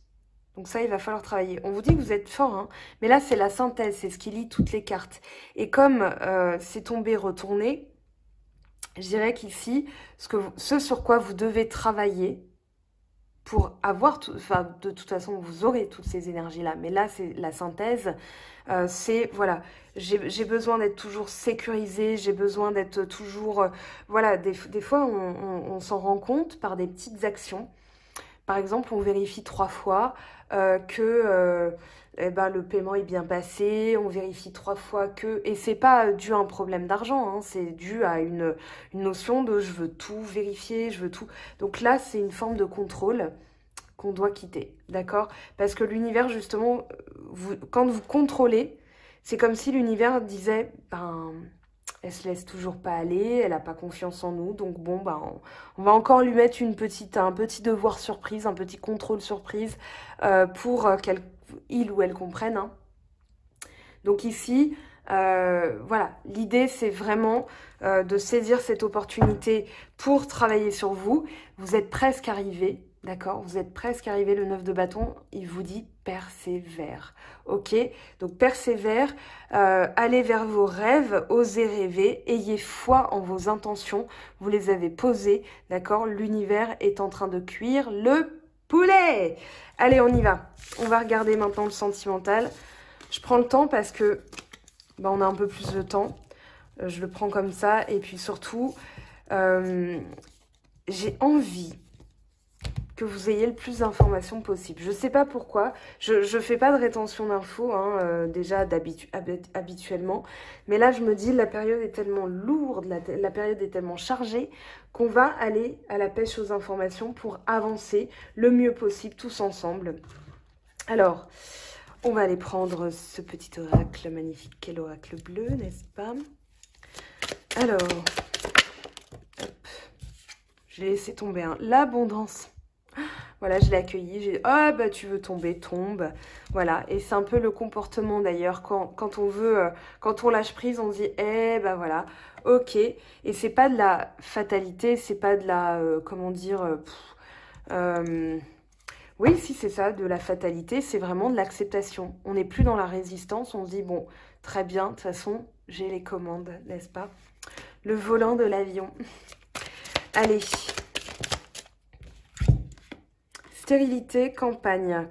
Donc ça, il va falloir travailler. On vous dit que vous êtes fort, mais là, c'est la synthèse, c'est ce qui lie toutes les cartes. Et comme c'est tombé retourné, je dirais qu'ici, ce sur quoi vous devez travailler pour avoir... Enfin, de toute façon, vous aurez toutes ces énergies-là. Mais là, c'est la synthèse. C'est, voilà, j'ai besoin d'être toujours sécurisée, j'ai besoin d'être toujours... voilà, des fois, on s'en rend compte par des petites actions. Par exemple, on vérifie 3 fois que eh ben, le paiement est bien passé, on vérifie 3 fois que... Et c'est pas dû à un problème d'argent, hein, c'est dû à une notion de je veux tout vérifier, je veux tout... Donc là, c'est une forme de contrôle qu'on doit quitter, d'accord? Parce que l'univers, justement, quand vous contrôlez, c'est comme si l'univers disait, ben, elle se laisse toujours pas aller, elle a pas confiance en nous, donc bon, ben, on va encore lui mettre un petit devoir surprise, un petit contrôle surprise pour qu'il ou elle comprenne, hein. Donc ici, voilà, l'idée c'est vraiment de saisir cette opportunité pour travailler sur vous. Vous êtes presque arrivé. D'accord, vous êtes presque arrivé, le 9 de bâton, il vous dit persévère, ok? Donc persévère, allez vers vos rêves, osez rêver, ayez foi en vos intentions, vous les avez posées, d'accord? L'univers est en train de cuire le poulet. Allez, on y va. On va regarder maintenant le sentimental. Je prends le temps parce que bah, on a un peu plus de temps. Je le prends comme ça et puis surtout, j'ai envie que vous ayez le plus d'informations possible. Je ne sais pas pourquoi, je ne fais pas de rétention d'infos, hein, déjà habituellement, mais là je me dis la période est tellement lourde, la période est tellement chargée qu'on va aller à la pêche aux informations pour avancer le mieux possible tous ensemble. Alors, on va aller prendre ce petit oracle magnifique qu'est l'oracle bleu, n'est-ce pas? Alors, hop, j'ai laissé tomber l'abondance. Voilà, je l'ai accueilli, j'ai dit, ah bah tu veux tomber, tombe. Voilà, et c'est un peu le comportement d'ailleurs, quand on veut, quand on lâche prise, on dit, eh bah voilà, ok. Et c'est pas de la fatalité, c'est pas de la, comment dire, oui, si c'est ça, de la fatalité, c'est vraiment de l'acceptation. On n'est plus dans la résistance, on se dit, bon, très bien, de toute façon, j'ai les commandes, n'est-ce pas? Le volant de l'avion. Allez. Stérilité, campagne.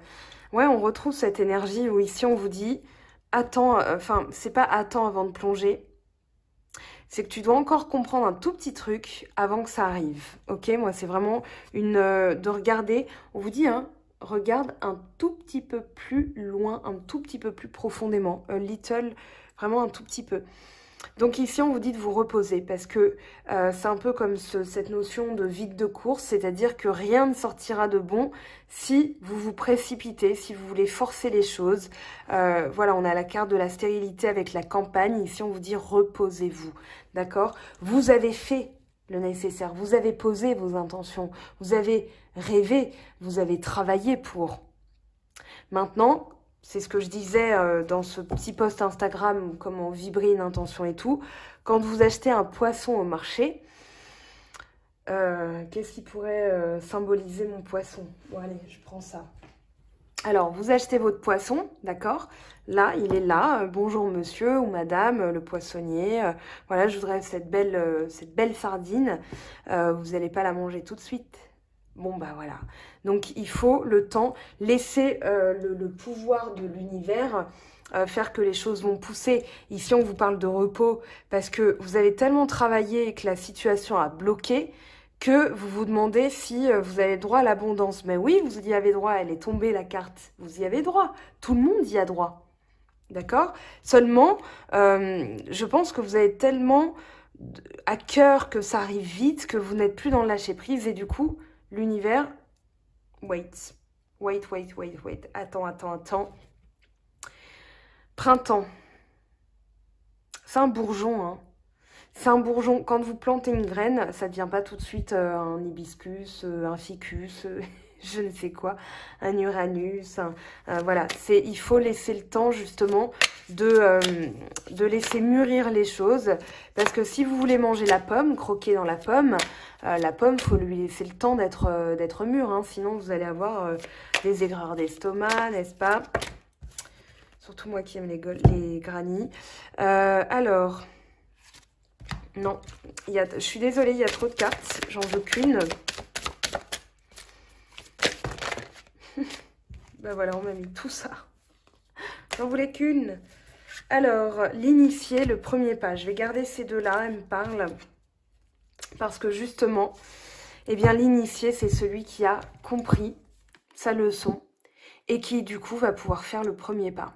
Ouais, on retrouve cette énergie où ici on vous dit attends, enfin, c'est pas attends avant de plonger, c'est que tu dois encore comprendre un tout petit truc avant que ça arrive. Ok, moi c'est vraiment de regarder, on vous dit, hein, regarde un tout petit peu plus loin, un tout petit peu plus profondément, a little, vraiment un tout petit peu. Donc ici, on vous dit de vous reposer parce que c'est un peu comme cette notion de vide de course, c'est-à-dire que rien ne sortira de bon si vous vous précipitez, si vous voulez forcer les choses. Voilà, on a la carte de la stérilité avec la campagne. Ici, on vous dit reposez-vous, d'accord? Vous avez fait le nécessaire, vous avez posé vos intentions, vous avez rêvé, vous avez travaillé pour. Maintenant, c'est ce que je disais dans ce petit post Instagram, comment vibrer une intention et tout. Quand vous achetez un poisson au marché, qu'est-ce qui pourrait symboliser mon poisson? Bon, allez, je prends ça. Alors, vous achetez votre poisson, d'accord? Là, il est là. Bonjour monsieur ou madame, le poissonnier. Voilà, je voudrais cette belle sardine. Vous n'allez pas la manger tout de suite. Bon, bah voilà. Donc, il faut le temps, laisser le pouvoir de l'univers faire que les choses vont pousser. Ici, on vous parle de repos parce que vous avez tellement travaillé et que la situation a bloqué que vous vous demandez si vous avez droit à l'abondance. Mais oui, vous y avez droit, elle est tombée la carte. Vous y avez droit. Tout le monde y a droit. D'accord? Seulement, je pense que vous avez tellement à cœur que ça arrive vite, que vous n'êtes plus dans le lâcher-prise et du coup... L'univers, wait. Attends. Printemps. C'est un bourgeon, hein. C'est un bourgeon. Quand vous plantez une graine, ça ne devient pas tout de suite un hibiscus, un ficus, je ne sais quoi, un uranus. Voilà, il faut laisser le temps justement de laisser mûrir les choses. Parce que si vous voulez manger la pomme, croquer dans la pomme, il faut lui laisser le temps d'être mûre. Hein, sinon, vous allez avoir des aigreurs d'estomac, n'est-ce pas? Surtout moi qui aime les granits. Alors... Non, je suis désolée, il y a trop de cartes. J'en veux qu'une. Ben voilà, on m'a mis tout ça. J'en voulais qu'une. Alors, l'initié, le premier pas. Je vais garder ces deux-là, elles me parlent. Parce que justement, eh bien, l'initié, c'est celui qui a compris sa leçon et qui du coup va pouvoir faire le premier pas,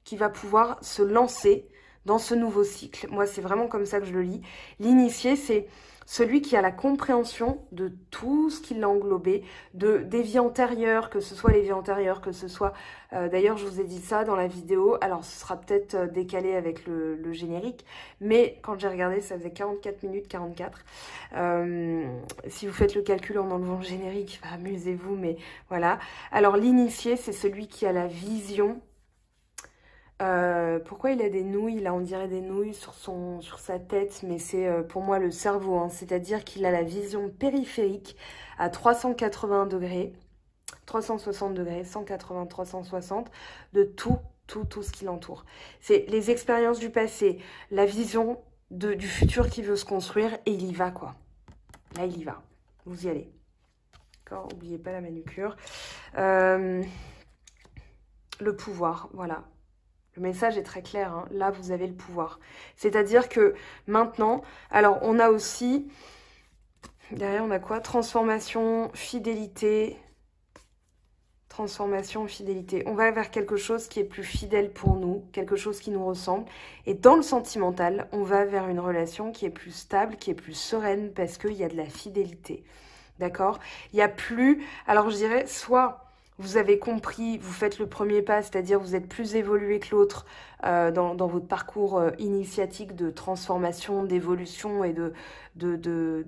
qui va pouvoir se lancer dans ce nouveau cycle. Moi, c'est vraiment comme ça que je le lis. L'initié, c'est celui qui a la compréhension de tout ce qui l'a englobé, des vies antérieures, que ce soit les vies antérieures, que ce soit... D'ailleurs, je vous ai dit ça dans la vidéo, alors ce sera peut-être décalé avec le générique, mais quand j'ai regardé, ça faisait 44 minutes 44. Si vous faites le calcul en enlevant le générique, bah, amusez-vous, mais voilà. Alors, l'initié, c'est celui qui a la vision. Pourquoi il a des nouilles? Là, on dirait des nouilles sur sa tête, mais c'est pour moi le cerveau, hein. C'est-à-dire qu'il a la vision périphérique à 380 degrés, 360 degrés, 180, 360, de tout ce qui l'entoure. C'est les expériences du passé, la vision du futur qui veut se construire, et il y va, quoi. Là, il y va. Vous y allez. D'accord? N'oubliez pas la manucure. Le pouvoir, voilà. Le message est très clair, hein. Là, vous avez le pouvoir. C'est-à-dire que maintenant, alors on a aussi, derrière on a quoi? Transformation, fidélité. Transformation, fidélité. On va vers quelque chose qui est plus fidèle pour nous, quelque chose qui nous ressemble. Et dans le sentimental, on va vers une relation qui est plus stable, qui est plus sereine, parce qu'il y a de la fidélité. D'accord? Il n'y a plus, alors je dirais, soit... Vous avez compris, vous faites le premier pas, c'est-à-dire vous êtes plus évolué que l'autre dans votre parcours initiatique de transformation, d'évolution et de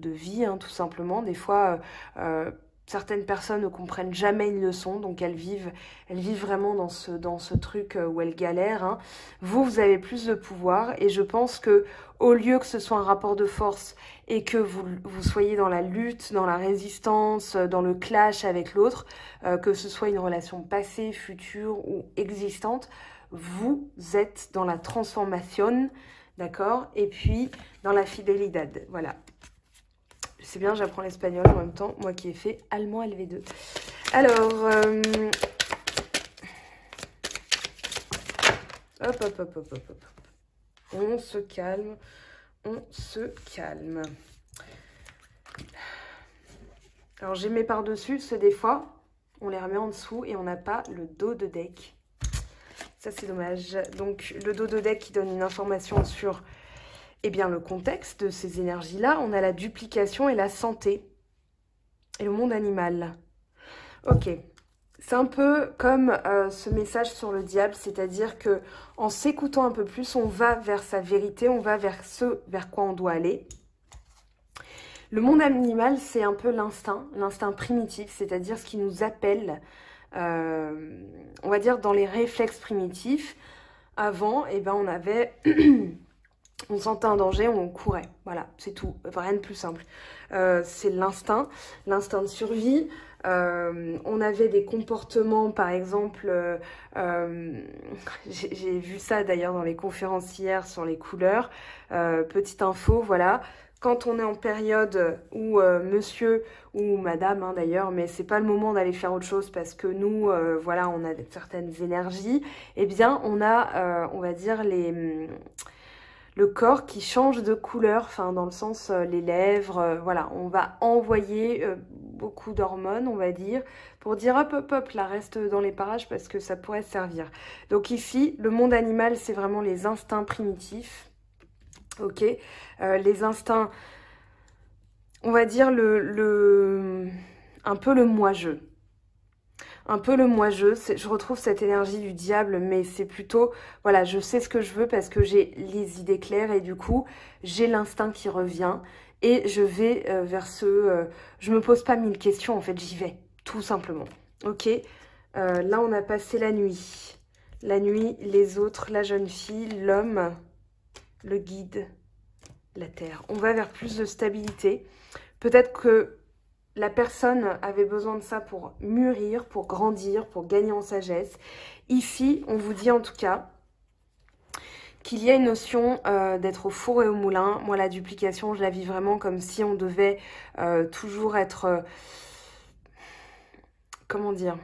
vie, hein, tout simplement. Des fois, certaines personnes ne comprennent jamais une leçon, donc elles vivent vraiment dans ce truc où elles galèrent, hein. Vous avez plus de pouvoir, et je pense que au lieu que ce soit un rapport de force et que vous soyez dans la lutte, dans la résistance, dans le clash avec l'autre, que ce soit une relation passée, future ou existante, vous êtes dans la transformation, d'accord? Et puis dans la fidelidad, voilà. C'est bien, j'apprends l'espagnol en même temps, moi qui ai fait allemand LV2. Alors, hop. On se calme, on se calme. Alors, j'ai mes par-dessus, c'est des fois, on les remet en dessous et on n'a pas le dos de deck. Ça, c'est dommage. Donc, le dos de deck qui donne une information sur... Eh bien, le contexte de ces énergies-là, on a la duplication et la santé. Et le monde animal. Ok. C'est un peu comme ce message sur le diable, c'est-à-dire que en s'écoutant un peu plus, on va vers sa vérité, on va vers ce vers quoi on doit aller. Le monde animal, c'est un peu l'instinct primitif, c'est-à-dire ce qui nous appelle, on va dire, dans les réflexes primitifs. Avant, eh ben, on avait... On sentait un danger, on courait. Voilà, c'est tout. Rien de plus simple. C'est l'instinct de survie. On avait des comportements, par exemple, j'ai vu ça d'ailleurs dans les conférences hier sur les couleurs. Petite info, voilà. Quand on est en période où monsieur ou madame, hein, d'ailleurs, mais c'est pas le moment d'aller faire autre chose parce que nous, voilà, on a certaines énergies, eh bien, on a, on va dire, le corps qui change de couleur, enfin dans le sens les lèvres, voilà, on va envoyer beaucoup d'hormones, on va dire, pour dire hop, là reste dans les parages parce que ça pourrait servir. Donc ici, le monde animal, c'est vraiment les instincts primitifs, ok, les instincts, on va dire un peu le moi-je. Un peu le moi-je, je retrouve cette énergie du diable, mais c'est plutôt, voilà, je sais ce que je veux parce que j'ai les idées claires et du coup, j'ai l'instinct qui revient et je vais vers je me pose pas 1000 questions, en fait, j'y vais, tout simplement. Ok, là, on a passé la nuit. La nuit, les autres, la jeune fille, l'homme, le guide, la terre. On va vers plus de stabilité. Peut-être que la personne avait besoin de ça pour mûrir, pour grandir, pour gagner en sagesse. Ici, on vous dit en tout cas qu'il y a une notion d'être au four et au moulin. Moi, la duplication, je la vis vraiment comme si on devait toujours être... comment dire?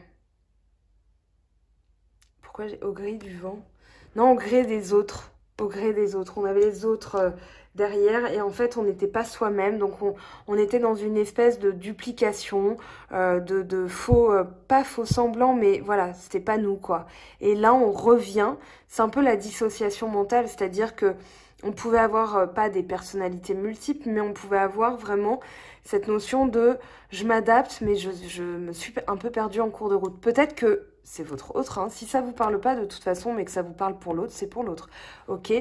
Pourquoi j'ai au gré du vent? Non, au gré des autres. au gré des autres. On avait les autres derrière et en fait on n'était pas soi-même, donc on était dans une espèce de duplication, de faux, pas faux semblant, mais voilà, c'était pas nous quoi. Et là on revient, c'est un peu la dissociation mentale, c'est-à-dire que on pouvait avoir pas des personnalités multiples, mais on pouvait avoir vraiment cette notion de je m'adapte, mais je me suis un peu perdue en cours de route. Peut-être que c'est votre autre, hein. Si ça vous parle pas de toute façon, mais que ça vous parle pour l'autre, c'est pour l'autre. Ok,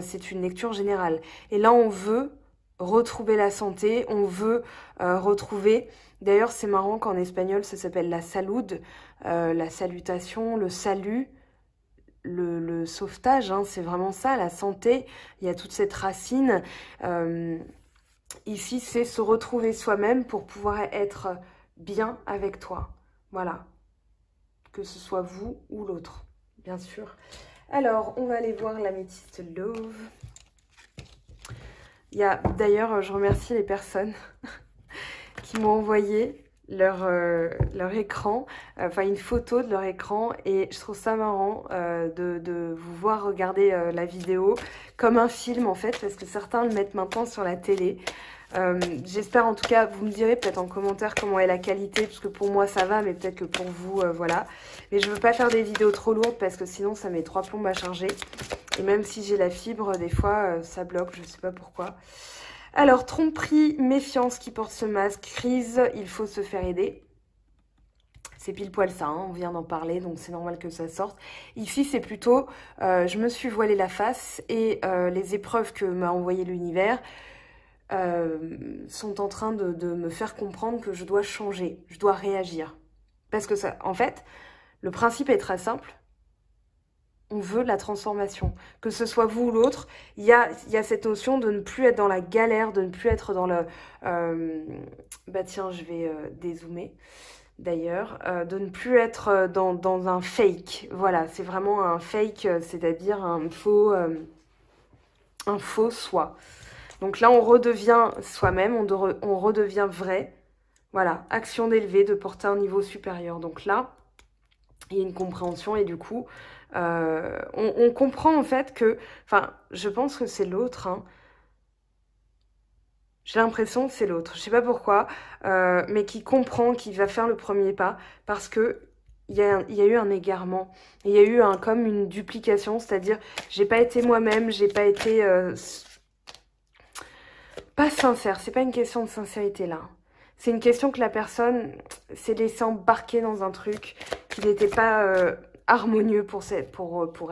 c'est une lecture générale. Et là, on veut retrouver la santé, on veut retrouver... D'ailleurs, c'est marrant qu'en espagnol, ça s'appelle la salud, la salutation, le salut, le sauvetage, hein, c'est vraiment ça, la santé. Il y a toute cette racine. Ici, c'est se retrouver soi-même pour pouvoir être bien avec toi. Voilà. Que ce soit vous ou l'autre, bien sûr. Alors, on va aller voir l'améthyste Love. Il y a, d'ailleurs, je remercie les personnes qui m'ont envoyé leur écran, enfin une photo de leur écran, et je trouve ça marrant de vous voir regarder la vidéo comme un film en fait, parce que certains le mettent maintenant sur la télé. J'espère en tout cas, vous me direz peut-être en commentaire comment est la qualité, parce que pour moi ça va, mais peut-être que pour vous, voilà. Mais je veux pas faire des vidéos trop lourdes, parce que sinon ça met 3 plombes à charger. Et même si j'ai la fibre, des fois ça bloque, je sais pas pourquoi. Alors, tromperie, méfiance qui porte ce masque, crise, il faut se faire aider. C'est pile poil ça, hein, on vient d'en parler, donc c'est normal que ça sorte. Ici, c'est plutôt, je me suis voilé la face et les épreuves que m'a envoyé l'univers sont en train de me faire comprendre que je dois changer, je dois réagir. Parce que ça, en fait, le principe est très simple. On veut la transformation. Que ce soit vous ou l'autre, il y a cette notion de ne plus être dans la galère, de ne plus être dans le... bah tiens, je vais dézoomer d'ailleurs. De ne plus être dans un fake. Voilà, c'est vraiment un fake, c'est-à-dire un faux soi. Donc là, on redevient soi-même, on redevient vrai. Voilà, action d'élever, de porter un niveau supérieur. Donc là, il y a une compréhension et du coup... on comprend en fait que, enfin, je pense que c'est l'autre, hein. J'ai l'impression que c'est l'autre, je sais pas pourquoi, mais qui comprend, qui va faire le premier pas, parce que il y a eu un égarement, il y a eu comme une duplication, c'est-à-dire j'ai pas été moi-même, j'ai pas été pas sincère, c'est pas une question de sincérité là. C'est une question que la personne s'est laissée embarquer dans un truc qui n'était pas harmonieux pour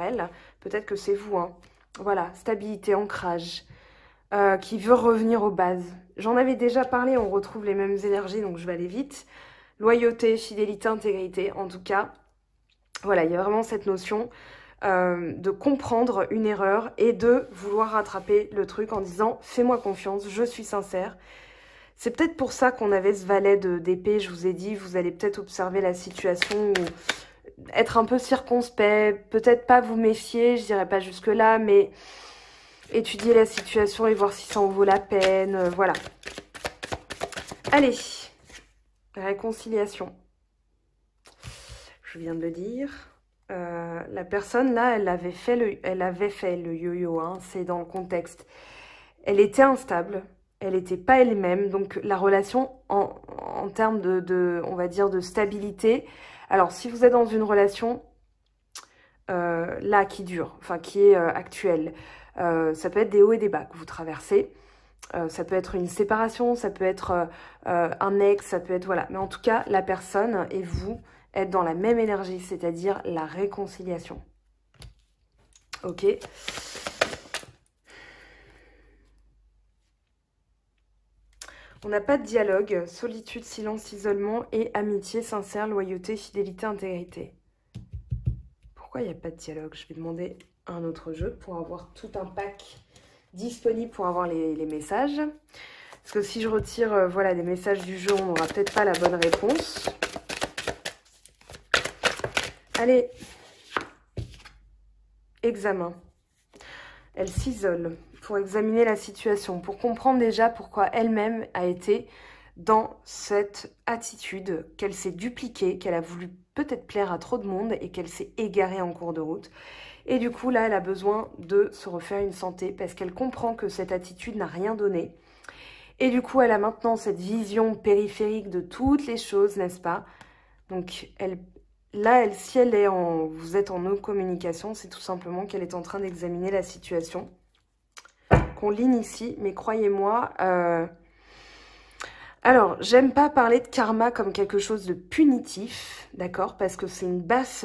elle. Peut-être que c'est vous, hein. Voilà, stabilité, ancrage, qui veut revenir aux bases. J'en avais déjà parlé, on retrouve les mêmes énergies, donc je vais aller vite. Loyauté, fidélité, intégrité, en tout cas. Voilà, il y a vraiment cette notion de comprendre une erreur et de vouloir rattraper le truc en disant « fais-moi confiance, je suis sincère ». C'est peut-être pour ça qu'on avait ce valet d'épée, je vous ai dit, vous allez peut-être observer la situation où être un peu circonspect, peut-être pas vous méfier, je dirais pas jusque-là, mais étudier la situation et voir si ça en vaut la peine, voilà. Allez, réconciliation. Je viens de le dire. La personne là, elle avait fait le yo-yo, hein, c'est dans le contexte. Elle était instable. Elle n'était pas elle-même, donc la relation en termes on va dire, de stabilité. Alors, si vous êtes dans une relation là qui dure, enfin qui est actuelle, ça peut être des hauts et des bas que vous traversez. Ça peut être une séparation, ça peut être un ex, ça peut être... Voilà. Mais en tout cas, la personne et vous êtes dans la même énergie, c'est-à-dire la réconciliation. Ok. On n'a pas de dialogue, solitude, silence, isolement et amitié sincère, loyauté, fidélité, intégrité. Pourquoi il n'y a pas de dialogue? Je vais demander un autre jeu pour avoir tout un pack disponible pour avoir les messages. Parce que si je retire voilà, des messages du jeu, on n'aura peut-être pas la bonne réponse. Allez, examen. Elle s'isole pour examiner la situation, pour comprendre déjà pourquoi elle-même a été dans cette attitude, qu'elle s'est dupliquée, qu'elle a voulu peut-être plaire à trop de monde et qu'elle s'est égarée en cours de route. Et du coup, là, elle a besoin de se refaire une santé parce qu'elle comprend que cette attitude n'a rien donné. Et du coup, elle a maintenant cette vision périphérique de toutes les choses, n'est-ce pas? Donc, si vous êtes en non-communication, c'est tout simplement qu'elle est en train d'examiner la situation. Qu'on l'initie, mais croyez-moi... Alors, j'aime pas parler de karma comme quelque chose de punitif, d'accord? Parce que c'est une basse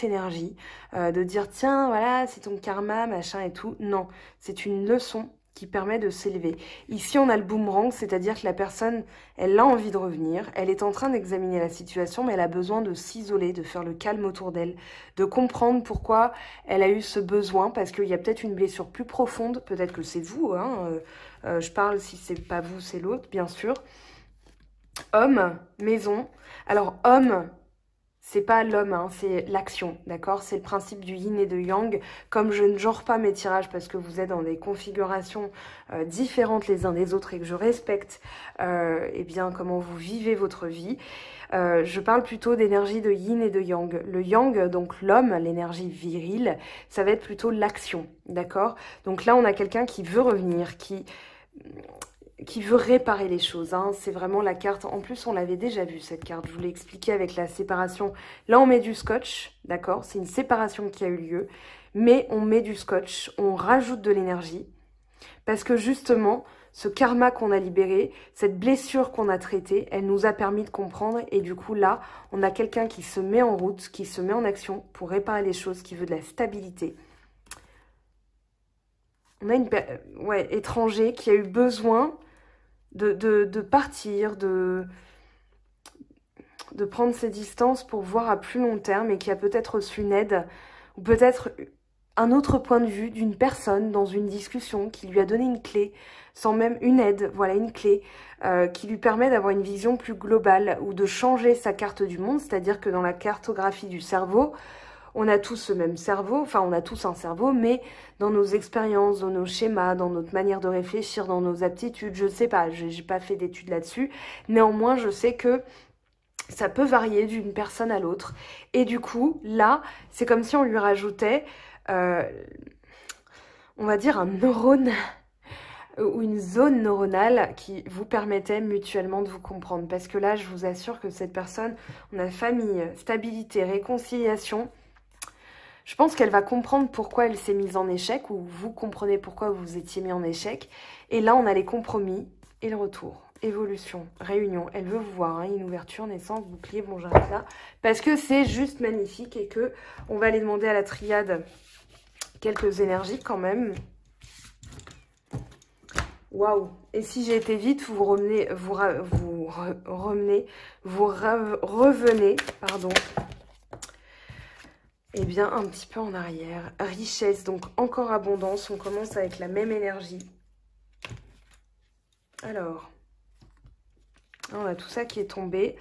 énergie de dire, tiens, voilà, c'est ton karma, machin et tout. Non, c'est une leçon qui permet de s'élever. Ici, on a le boomerang, c'est-à-dire que la personne, elle a envie de revenir, elle est en train d'examiner la situation, mais elle a besoin de s'isoler, de faire le calme autour d'elle, de comprendre pourquoi elle a eu ce besoin, parce qu'il y a peut-être une blessure plus profonde, peut-être que c'est vous, hein, je parle, si c'est pas vous, c'est l'autre, bien sûr. Homme, maison. Alors, homme, c'est pas l'homme, hein, c'est l'action, d'accord? C'est le principe du yin et de yang. Comme je ne genre pas mes tirages parce que vous êtes dans des configurations différentes les uns des autres et que je respecte eh bien, comment vous vivez votre vie, je parle plutôt d'énergie de yin et de yang. Le yang, donc l'homme, l'énergie virile, ça va être plutôt l'action, d'accord? Donc là, on a quelqu'un qui veut revenir, qui veut réparer les choses, hein. C'est vraiment la carte. En plus, on l'avait déjà vu cette carte, je vous l'ai expliqué avec la séparation. Là, on met du scotch, d'accord? C'est une séparation qui a eu lieu, mais on met du scotch, on rajoute de l'énergie, parce que justement, ce karma qu'on a libéré, cette blessure qu'on a traitée, elle nous a permis de comprendre, et du coup, là, on a quelqu'un qui se met en route, qui se met en action pour réparer les choses, qui veut de la stabilité. On a une étranger qui a eu besoin de partir, de prendre ses distances pour voir à plus long terme et qui a peut-être reçu une aide ou peut-être un autre point de vue d'une personne dans une discussion qui lui a donné une clé, sans même une aide, voilà une clé qui lui permet d'avoir une vision plus globale ou de changer sa carte du monde, c'est-à-dire que dans la cartographie du cerveau, on a tous le même cerveau, enfin on a tous un cerveau, mais dans nos expériences, dans nos schémas, dans notre manière de réfléchir, dans nos aptitudes, je sais pas, j'ai pas fait d'études là-dessus, néanmoins je sais que ça peut varier d'une personne à l'autre. Et du coup, là, c'est comme si on lui rajoutait, on va dire un neurone ou une zone neuronale qui vous permettait mutuellement de vous comprendre. Parce que là, je vous assure que cette personne, on a famille, stabilité, réconciliation. Je pense qu'elle va comprendre pourquoi elle s'est mise en échec, ou vous comprenez pourquoi vous vous étiez mis en échec. Et là, on a les compromis et le retour. Évolution, réunion. Elle veut vous voir, hein, une ouverture, naissance, bouclier, bon j'arrête là. Parce que c'est juste magnifique et que on va aller demander à la triade quelques énergies quand même. Waouh! Et si j'ai été vite, vous revenez, pardon. Eh bien, un petit peu en arrière. Richesse, donc encore abondance. On commence avec la même énergie. Alors, on a tout ça qui est tombé.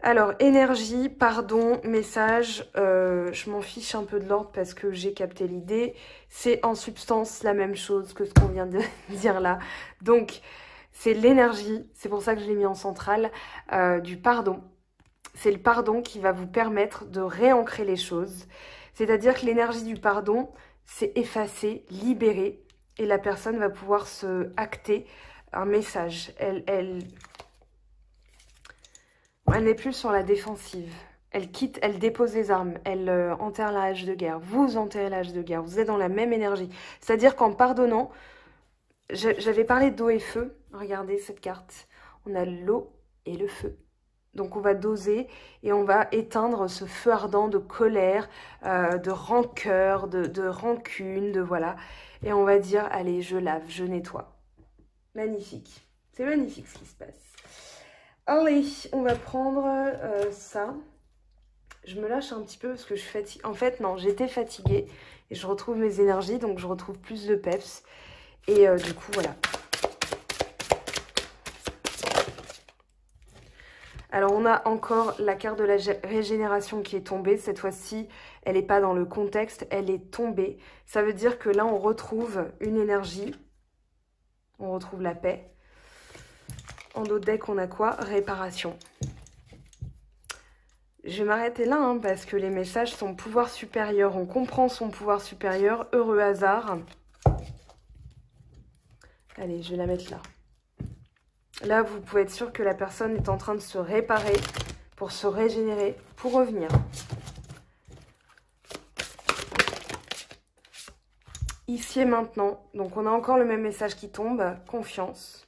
Alors, énergie, pardon, message. Je m'en fiche un peu de l'ordre parce que j'ai capté l'idée. C'est en substance la même chose que ce qu'on vient de dire là. Donc, c'est l'énergie. C'est pour ça que je l'ai mis en centrale. Du pardon. C'est le pardon qui va vous permettre de réancrer les choses. C'est-à-dire que l'énergie du pardon, c'est effacer, libérer. Et la personne va pouvoir se acter un message. Elle n'est plus sur la défensive. Elle quitte, elle dépose les armes. Elle enterre la hache de guerre. Vous enterrez la hache de guerre. Vous êtes dans la même énergie. C'est-à-dire qu'en pardonnant, j'avais parlé d'eau et feu. Regardez cette carte. On a l'eau et le feu. Donc on va doser et on va éteindre ce feu ardent de colère, de rancœur, de rancune, de voilà. Et on va dire, allez, je lave, je nettoie. Magnifique. C'est magnifique ce qui se passe. Allez, on va prendre ça. Je me lâche un petit peu parce que je suis fatiguée. En fait, non, j'étais fatiguée et je retrouve mes énergies, donc je retrouve plus de peps. Et du coup, voilà. Alors, on a encore la carte de la régénération qui est tombée. Cette fois-ci, elle n'est pas dans le contexte, elle est tombée. Ça veut dire que là, on retrouve une énergie. On retrouve la paix. En d'autres decks, on a quoi? Réparation. Je vais m'arrêter là, hein, parce que les messages sont pouvoir supérieur. On comprend son pouvoir supérieur. Heureux hasard. Allez, je vais la mettre là. Là, vous pouvez être sûr que la personne est en train de se réparer pour se régénérer, pour revenir. Ici et maintenant. Donc, on a encore le même message qui tombe. Confiance.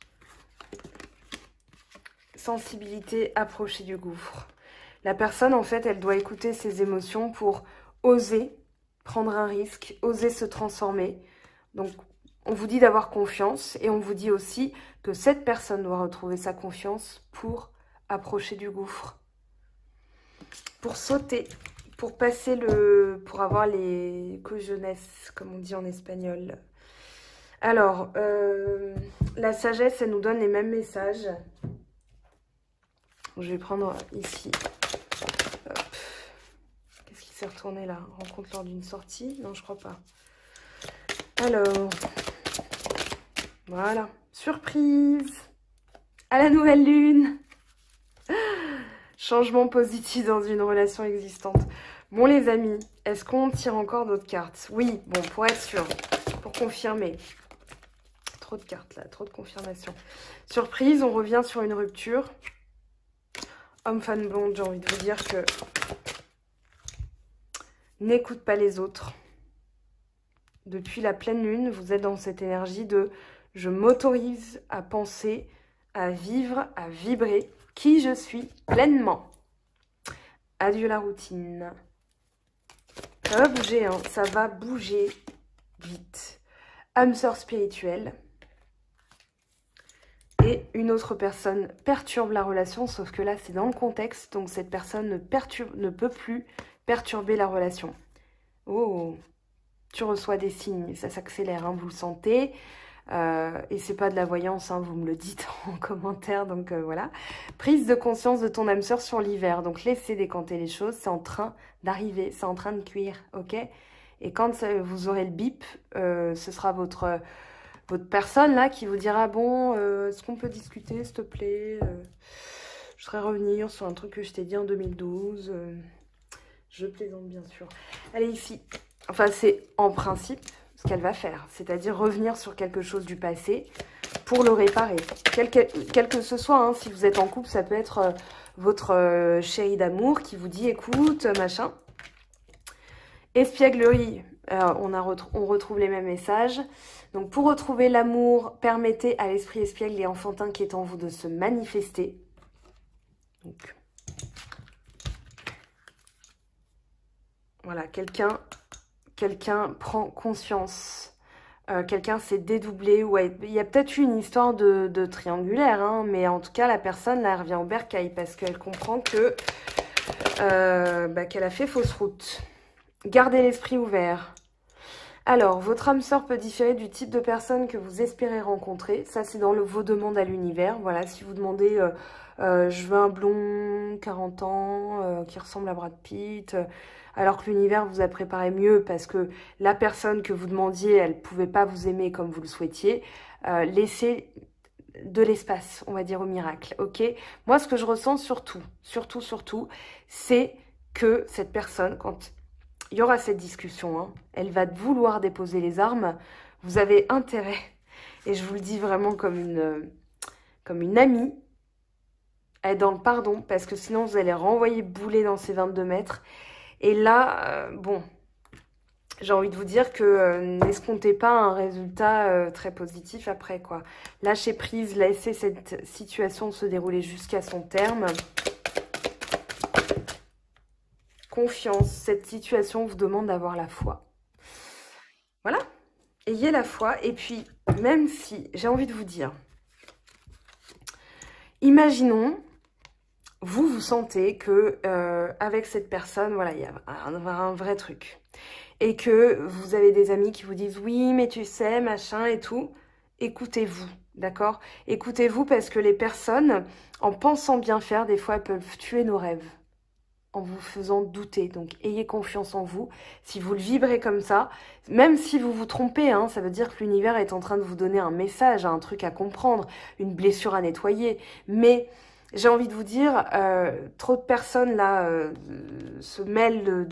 Sensibilité, approcher du gouffre. La personne, en fait, elle doit écouter ses émotions pour oser prendre un risque, oser se transformer. Donc, on vous dit d'avoir confiance et on vous dit aussi que cette personne doit retrouver sa confiance pour approcher du gouffre. Pour sauter, pour passer pour avoir les cojones, comme on dit en espagnol. Alors, la sagesse, elle nous donne les mêmes messages. Je vais prendre ici. Qu'est-ce qui s'est retourné là? Rencontre lors d'une sortie? Non, je crois pas. Alors, voilà. Surprise! À la nouvelle lune! Changement positif dans une relation existante. Bon les amis, est-ce qu'on tire encore d'autres cartes? Oui, bon, pour être sûr, pour confirmer. Trop de cartes là, trop de confirmation. Surprise, on revient sur une rupture. Homme, femme, blonde, j'ai envie de vous dire que n'écoute pas les autres. Depuis la pleine lune, vous êtes dans cette énergie de je m'autorise à penser, à vivre, à vibrer qui je suis pleinement. Adieu la routine. Ça va bouger, hein, ça va bouger vite. Âme sœur spirituelle. Et une autre personne perturbe la relation, sauf que là, c'est dans le contexte. Donc, cette personne ne peut plus perturber la relation. Oh, tu reçois des signes, ça s'accélère, hein, vous le sentez. Et c'est pas de la voyance, hein, vous me le dites en commentaire. Donc, voilà. Prise de conscience de ton âme sœur sur l'hiver. Donc, laissez décanter les choses. C'est en train d'arriver, c'est en train de cuire, ok? Et quand vous aurez le bip, ce sera votre personne là qui vous dira bon, est-ce qu'on peut discuter s'il te plaît, je voudrais revenir sur un truc que je t'ai dit en 2012. Je plaisante bien sûr. Allez ici, enfin c'est en principe ce qu'elle va faire, c'est-à-dire revenir sur quelque chose du passé pour le réparer, quel que ce soit, hein. Si vous êtes en couple, ça peut être votre chéri d'amour qui vous dit écoute machin. Espièglerie, on retrouve les mêmes messages. Donc, pour retrouver l'amour, permettez à l'esprit espiègle et enfantin qui est en vous de se manifester. Donc, voilà, quelqu'un prend conscience. Quelqu'un s'est dédoublé. Ouais, il y a peut-être eu une histoire de triangulaire, hein, mais en tout cas, la personne, là, elle revient au bercail parce qu'elle comprend que qu'elle a fait fausse route. Gardez l'esprit ouvert. Alors, votre âme sœur peut différer du type de personne que vous espérez rencontrer. Ça, c'est dans vos demandes à l'univers. Voilà, si vous demandez, je veux un blond, 40 ans, qui ressemble à Brad Pitt, alors que l'univers vous a préparé mieux parce que la personne que vous demandiez, elle ne pouvait pas vous aimer comme vous le souhaitiez, laissez de l'espace, on va dire, au miracle, ok? Moi, ce que je ressens surtout, c'est que cette personne, quand il y aura cette discussion, hein, elle va vouloir déposer les armes, vous avez intérêt, et je vous le dis vraiment comme une amie, à être dans le pardon, parce que sinon vous allez renvoyer bouler dans ces 22 mètres. Et là, bon, j'ai envie de vous dire que n'escomptez pas un résultat très positif après, quoi. Lâchez prise, laissez cette situation se dérouler jusqu'à son terme. Confiance, cette situation vous demande d'avoir la foi. Voilà, ayez la foi. Et puis, même si, j'ai envie de vous dire, imaginons, vous sentez que avec cette personne, voilà, il y a un vrai truc. Et que vous avez des amis qui vous disent, oui, mais tu sais, machin et tout. Écoutez-vous, d'accord? Écoutez-vous parce que les personnes, en pensant bien faire, des fois, elles peuvent tuer nos rêves. En vous faisant douter. Donc, ayez confiance en vous. Si vous le vibrez comme ça, même si vous vous trompez, hein, ça veut dire que l'univers est en train de vous donner un message, un truc à comprendre, une blessure à nettoyer. Mais j'ai envie de vous dire, trop de personnes là se mêlent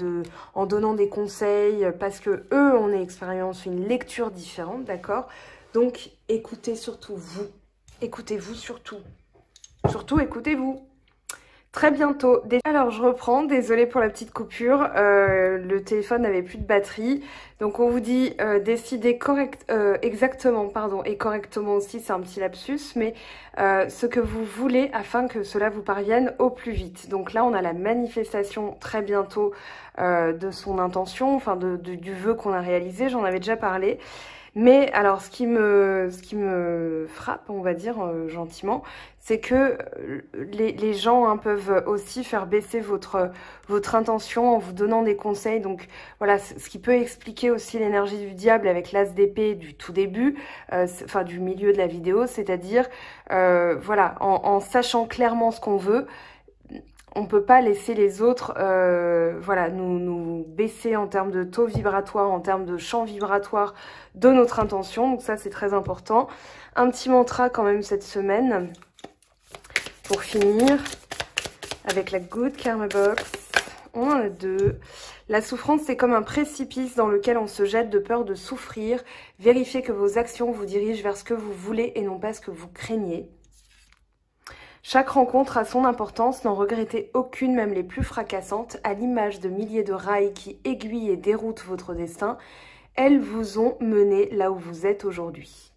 en donnant des conseils parce que eux ont une expérience, une lecture différente, d'accord? Donc écoutez surtout vous, écoutez-vous surtout, surtout écoutez-vous. Très bientôt. Alors je reprends, désolée pour la petite coupure, le téléphone n'avait plus de batterie. Donc on vous dit décidez exactement, pardon, et correctement aussi, c'est un petit lapsus, mais ce que vous voulez afin que cela vous parvienne au plus vite. Donc là on a la manifestation très bientôt de son intention, enfin du vœu qu'on a réalisé, j'en avais déjà parlé. Mais alors, ce qui me frappe, on va dire gentiment, c'est que les gens peuvent aussi faire baisser votre intention en vous donnant des conseils. Donc voilà, ce qui peut expliquer aussi l'énergie du diable avec l'as d'épée du tout début, enfin du milieu de la vidéo, c'est-à-dire, voilà, en sachant clairement ce qu'on veut, on ne peut pas laisser les autres voilà, nous baisser en termes de taux vibratoire, en termes de champ vibratoire de notre intention. Donc ça, c'est très important. Un petit mantra quand même cette semaine pour finir avec la Good Karma Box. On en a deux. La souffrance, c'est comme un précipice dans lequel on se jette de peur de souffrir. Vérifiez que vos actions vous dirigent vers ce que vous voulez et non pas ce que vous craignez. Chaque rencontre a son importance, n'en regrettez aucune, même les plus fracassantes, à l'image de milliers de rails qui aiguillent et déroutent votre destin. Elles vous ont mené là où vous êtes aujourd'hui.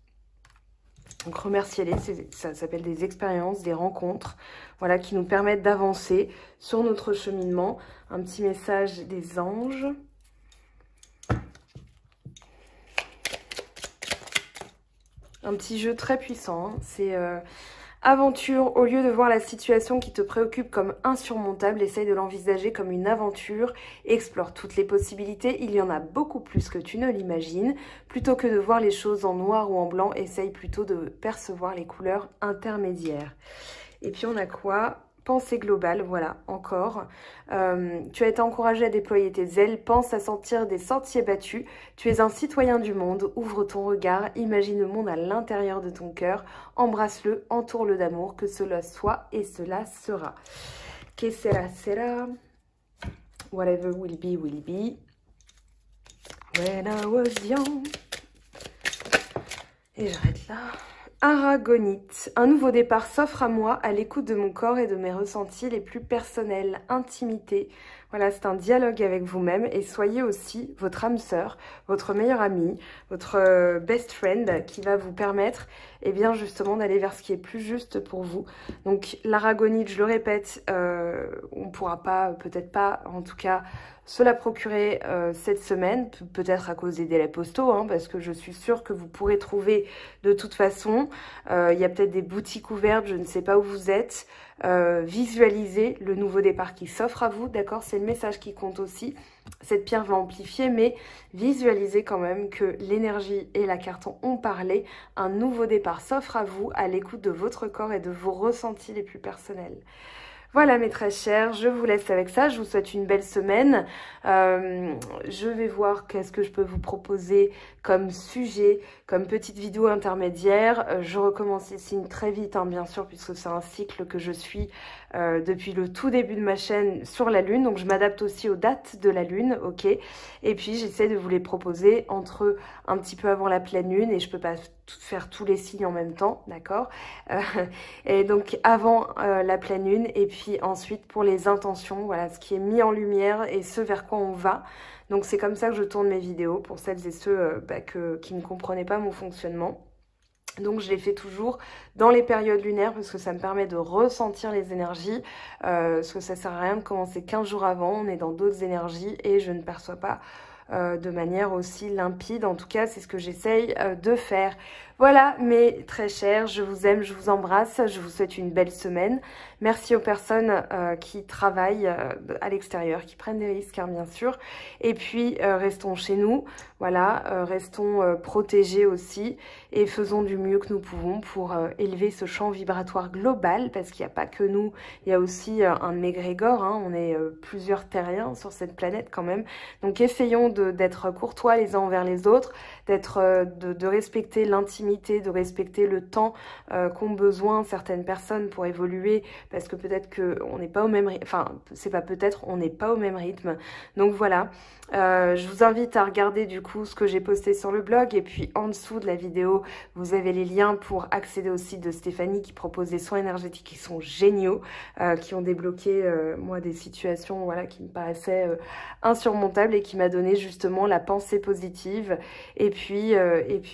Donc remerciez-les, ça s'appelle des expériences, des rencontres, voilà, qui nous permettent d'avancer sur notre cheminement. Un petit message des anges. Un petit jeu très puissant, hein. C'est... Aventure, au lieu de voir la situation qui te préoccupe comme insurmontable, essaye de l'envisager comme une aventure, explore toutes les possibilités, il y en a beaucoup plus que tu ne l'imagines. Plutôt que de voir les choses en noir ou en blanc, essaye plutôt de percevoir les couleurs intermédiaires. Et puis on a quoi ? Pensée globale, voilà, encore. Tu as été encouragé à déployer tes ailes, pense à sentir des sentiers battus. Tu es un citoyen du monde, ouvre ton regard, imagine le monde à l'intérieur de ton cœur, embrasse-le, entoure-le d'amour, que cela soit et cela sera. Que sera, sera. Whatever will be, will be. When I was young. Et j'arrête là. Aragonite, un nouveau départ s'offre à moi à l'écoute de mon corps et de mes ressentis les plus personnels, intimité. Voilà, c'est un dialogue avec vous-même et soyez aussi votre âme sœur, votre meilleure amie, votre best friend qui va vous permettre, eh bien justement, d'aller vers ce qui est plus juste pour vous. Donc l'aragonite, je le répète, on ne pourra pas, peut-être pas, en tout cas, se la procurer cette semaine, peut-être à cause des délais postaux, hein, parce que je suis sûre que vous pourrez trouver de toute façon. Il y a peut-être des boutiques ouvertes, je ne sais pas où vous êtes. Visualisez le nouveau départ qui s'offre à vous, d'accord? C'est le message qui compte aussi. Cette pierre va amplifier, mais visualisez quand même que l'énergie et la carte ont parlé. Un nouveau départ s'offre à vous à l'écoute de votre corps et de vos ressentis les plus personnels. Voilà mes très chers, je vous laisse avec ça, je vous souhaite une belle semaine. Je vais voir qu'est-ce que je peux vous proposer comme sujet, comme petite vidéo intermédiaire. Je recommence les signes très vite, hein, bien sûr, puisque c'est un cycle que je suis depuis le tout début de ma chaîne sur la Lune. Donc je m'adapte aussi aux dates de la Lune, ok. Et puis j'essaie de vous les proposer entre un petit peu avant la pleine Lune, et je peux pas faire tous les signes en même temps, d'accord, et donc avant la pleine Lune, et puis ensuite pour les intentions, voilà, ce qui est mis en lumière et ce vers quoi on va. Donc c'est comme ça que je tourne mes vidéos, pour celles et ceux qui ne comprenaient pas mon fonctionnement. Donc je les fais toujours dans les périodes lunaires parce que ça me permet de ressentir les énergies, parce que ça sert à rien de commencer 15 jours avant, on est dans d'autres énergies et je ne perçois pas de manière aussi limpide. En tout cas, c'est ce que j'essaye de faire. Voilà, mes très chers, je vous aime, je vous embrasse, je vous souhaite une belle semaine. Merci aux personnes qui travaillent à l'extérieur, qui prennent des risques, hein, bien sûr. Et puis, restons chez nous. Voilà, restons protégés aussi et faisons du mieux que nous pouvons pour élever ce champ vibratoire global, parce qu'il n'y a pas que nous, il y a aussi un égrégore, hein, on est plusieurs terriens sur cette planète quand même. Donc essayons d'être courtois les uns envers les autres, de respecter l'intimité, de respecter le temps qu'ont besoin certaines personnes pour évoluer, parce que peut-être qu'on n'est pas au même rythme, enfin c'est pas peut-être, on n'est pas au même rythme. Donc voilà, je vous invite à regarder du coup ce que j'ai posté sur le blog, et puis en dessous de la vidéo vous avez les liens pour accéder au site de Stéphanie qui propose des soins énergétiques qui sont géniaux, qui ont débloqué moi des situations voilà, qui me paraissaient insurmontables et qui m'a donné justement la pensée positive. Et puis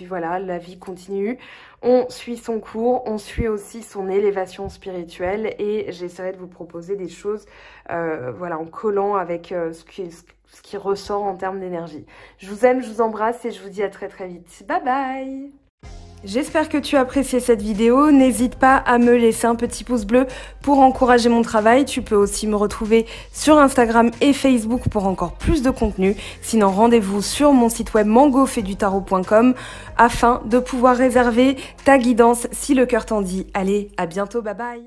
voilà, la vie continue. On suit son cours, on suit aussi son élévation spirituelle, et j'essaierai de vous proposer des choses voilà, en collant avec ce qui ressort en termes d'énergie. Je vous aime, je vous embrasse et je vous dis à très vite. Bye bye! J'espère que tu as apprécié cette vidéo. N'hésite pas à me laisser un petit pouce bleu pour encourager mon travail. Tu peux aussi me retrouver sur Instagram et Facebook pour encore plus de contenu. Sinon, rendez-vous sur mon site web mangofaidutarot.com afin de pouvoir réserver ta guidance si le cœur t'en dit. Allez, à bientôt, bye bye!